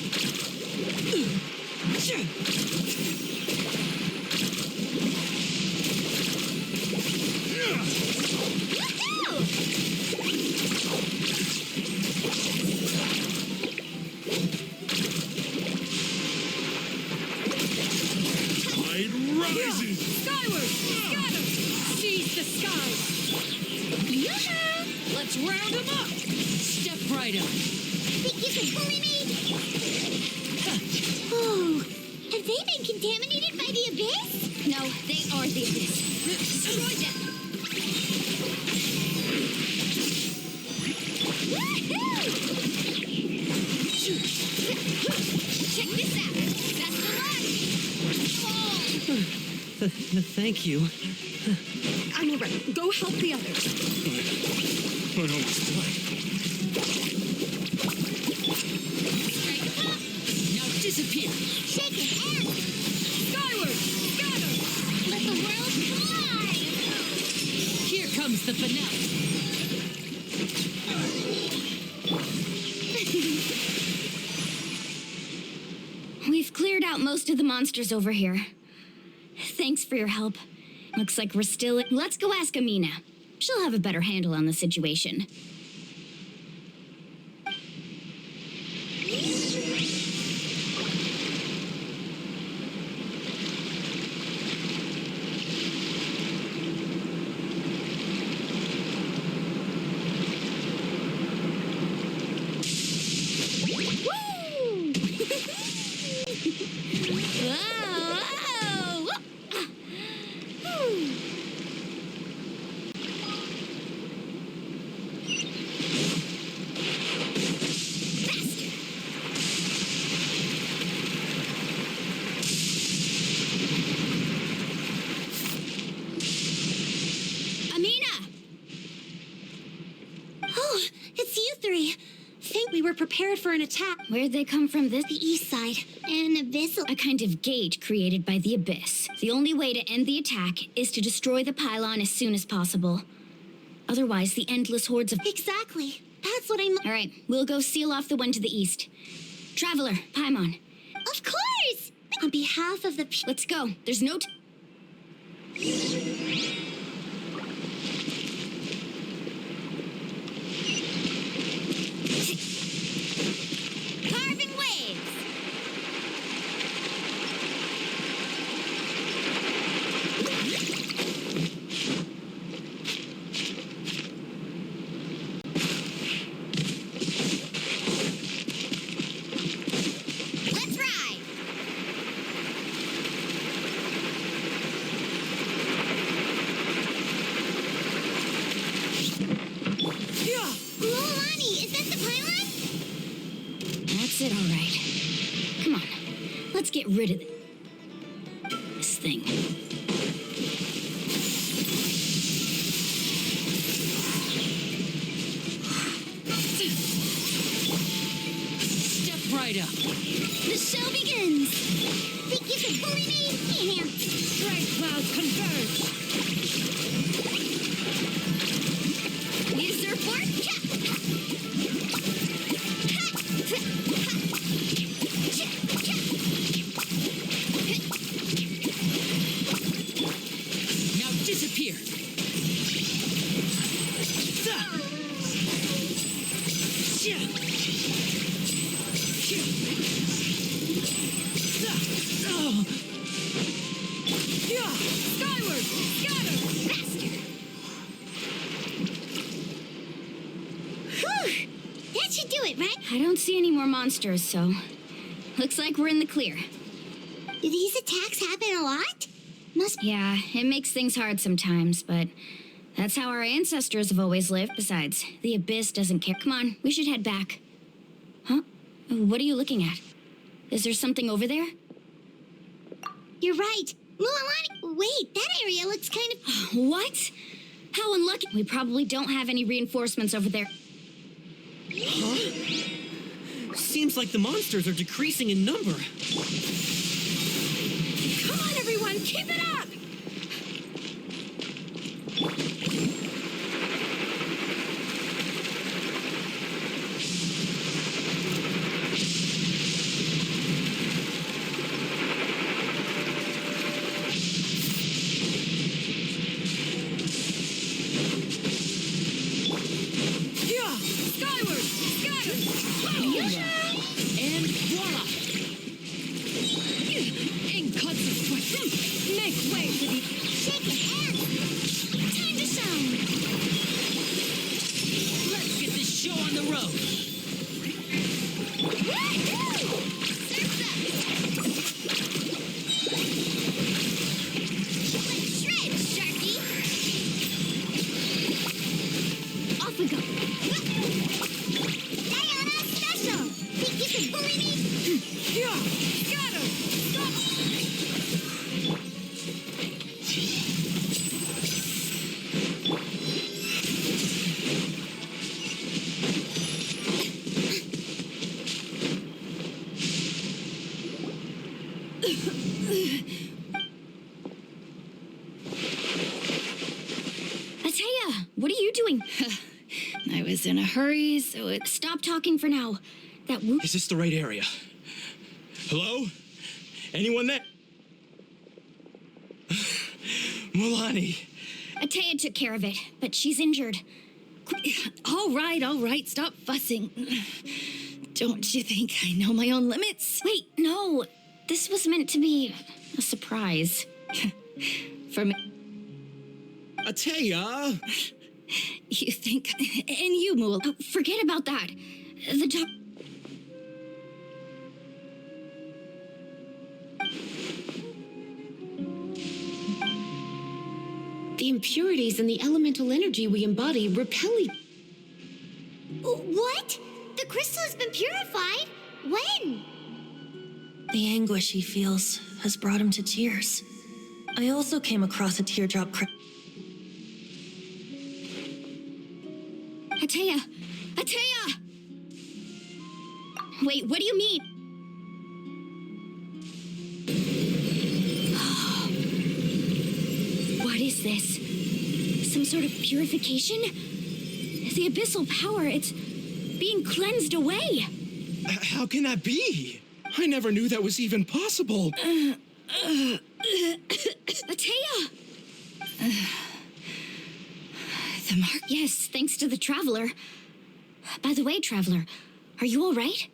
Tide rises! Skyward! Scatter! Seize the skies! Yoo-hoo! Let's round them up! Step right up. Think you can bully me? Oh, have they been contaminated by the Abyss? No, they are the Abyss. Destroy them. Check this out. That's the one. Thank you. I'm all right. Go help the others. Now disappear. Shake it and Skyward! Scatter! let the world collide. Here comes the finale. We've cleared out most of the monsters over here. Thanks for your help. Looks like we're still... Let's go ask Amina. She'll have a better handle on the situation. We were prepared for an attack. Where'd they come from? The east side. An abyssal. A kind of gate created by the Abyss. The only way to end the attack is to destroy the pylon as soon as possible. Otherwise, the endless hordes of... Exactly. That's what I'm... All right, we'll go seal off the one to the east. Traveler, Paimon. Of course! On behalf of the... Let's go. There's no... Carving waves! Let's ride! Lolani, is that the pylon? That's it, all right. Come on, let's get rid of this thing. Step right up. The show begins! Think you can bully me? Yeah. Strike clouds converge. Need a surfboard? Now disappear. Skyward! Scatter! Faster! Whew! That should do it, right? I don't see any more monsters, so... Looks like we're in the clear. Do these attacks happen a lot? Yeah, it makes things hard sometimes, but... That's how our ancestors have always lived. Besides, the Abyss doesn't care. Come on, we should head back. Huh? What are you looking at? Is there something over there? You're right. Mulan, wait, that area looks kind of... What? How unlucky. We probably don't have any reinforcements over there. Huh? Seems like the monsters are decreasing in number. Come on, everyone, keep it up! Ataya, what are you doing? I was in a hurry, so stop talking for now. That whoop. Is this the right area? Hello? Anyone there? Mulani. Ataya took care of it, but she's injured. All right, stop fussing. Don't you think I know my own limits? Wait, no. This was meant to be a surprise. For me. Ataya! You think... And you, Mool. Oh, forget about that. The doc... The impurities in the elemental energy we embody repel What? The crystal has been purified? When? The anguish he feels has brought him to tears. I also came across a teardrop Ataya! Ataya! Wait, what do you mean? What is this? Some sort of purification? The abyssal power, it's being cleansed away. How can that be? I never knew that was even possible. Ataya! The mark? Yes, thanks to the Traveler. By the way, Traveler, are you all right?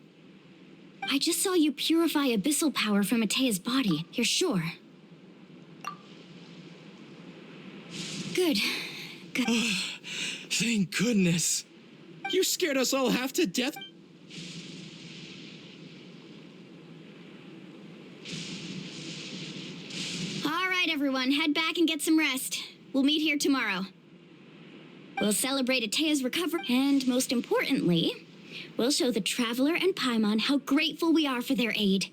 I just saw you purify abyssal power from Ataya's body. You're sure? Good. Good. Thank goodness. You scared us all half to death. All right, everyone, head back and get some rest. We'll meet here tomorrow. We'll celebrate Ataya's recovery, and most importantly, we'll show the Traveler and Paimon how grateful we are for their aid.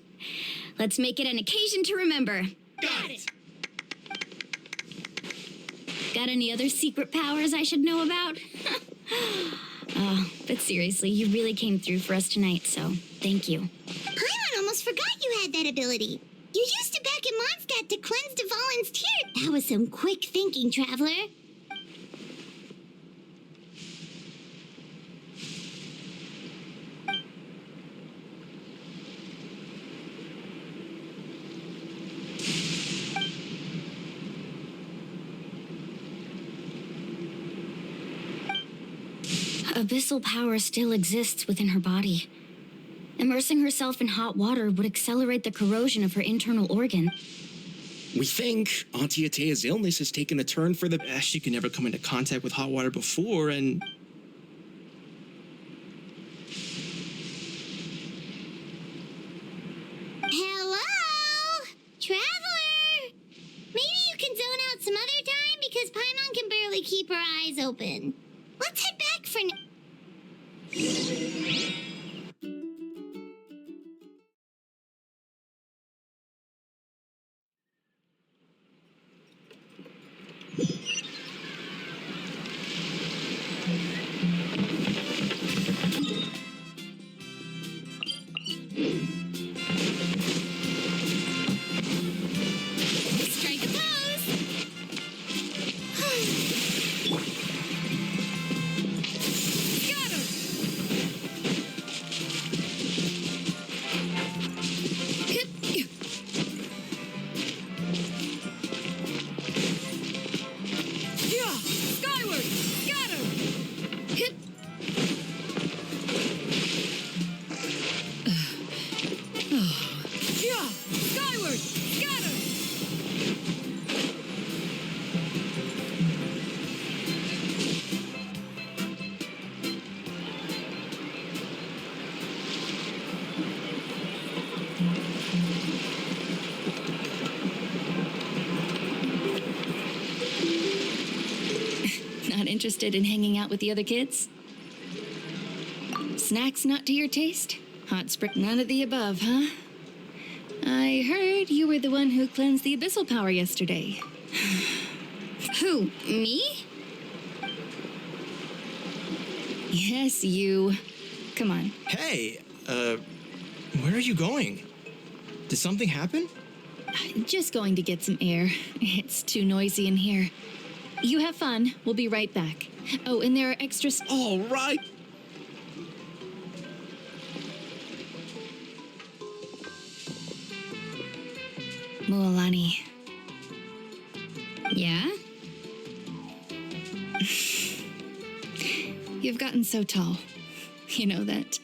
Let's make it an occasion to remember. Got it! Got any other secret powers I should know about? Oh, but seriously, you really came through for us tonight, so thank you. Paimon almost forgot you had that ability. You used it back in Mondstadt to cleanse Dvalin's tear. That was some quick thinking, Traveler. Abyssal power still exists within her body. Immersing herself in hot water would accelerate the corrosion of her internal organ. We think Auntie Ataya's illness has taken a turn for the... She could never come into contact with hot water before, and... Hello? Traveler? Maybe you can zone out some other time because Paimon can barely keep her eyes open. Let's head back for now. interested in hanging out with the other kids? Snacks not to your taste? Hot spring, none of the above, huh? I heard you were the one who cleansed the abyssal power yesterday. Who, me? Yes, you. Come on. Hey, where are you going? Did something happen? Just going to get some air. It's too noisy in here. You have fun. We'll be right back. Oh, and there are extras. All right. Mualani. Yeah? You've gotten so tall. You know that.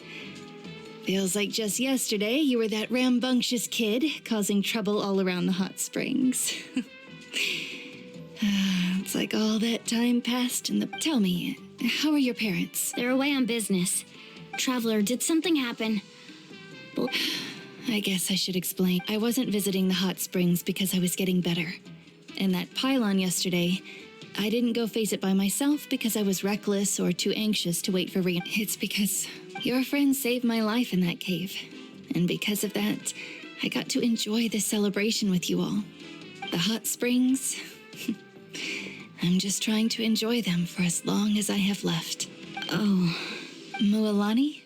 Feels like just yesterday you were that rambunctious kid causing trouble all around the hot springs. It's like all that time passed in the... Tell me, how are your parents? They're away on business. Traveler, did something happen? I guess I should explain. I wasn't visiting the hot springs because I was getting better. And that pylon yesterday, I didn't go face it by myself because I was reckless or too anxious to wait for It's because your friend saved my life in that cave. And because of that, I got to enjoy this celebration with you all. The hot springs, I'm just trying to enjoy them for as long as I have left. Oh. Mualani?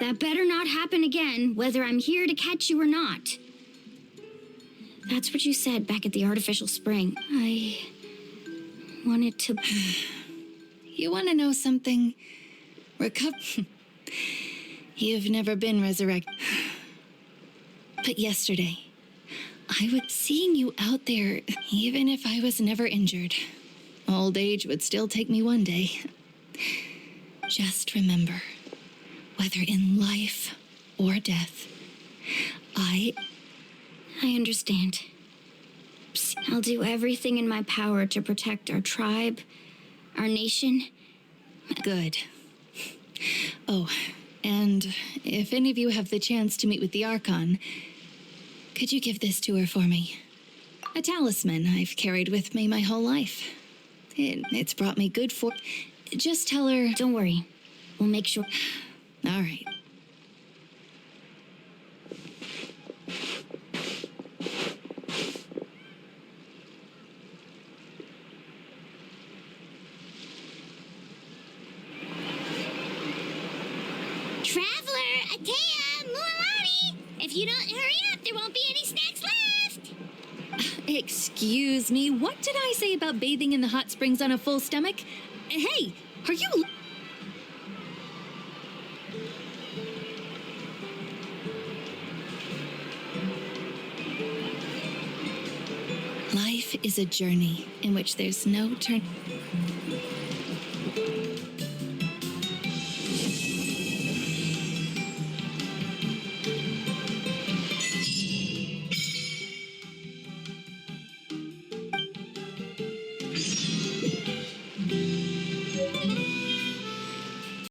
That better not happen again, whether I'm here to catch you or not. That's what you said back at the artificial spring. I wanted to... You want to know something? You've never been resurrected. But yesterday, seeing you out there, even if I was never injured, old age would still take me one day. Just remember, whether in life or death, I understand. I'll do everything in my power to protect our tribe, our nation. Good. Oh, and if any of you have the chance to meet with the Archon, could you give this to her for me? A talisman I've carried with me my whole life. It's brought me good fortune. Just tell her... Don't worry. We'll make sure... All right. Traveler, Atea, Mualani! If you don't hurry up, there won't be any snacks left! Excuse me, what did I say about bathing in the hot springs on a full stomach? Hey, are you... Life is a journey in which there's no turn.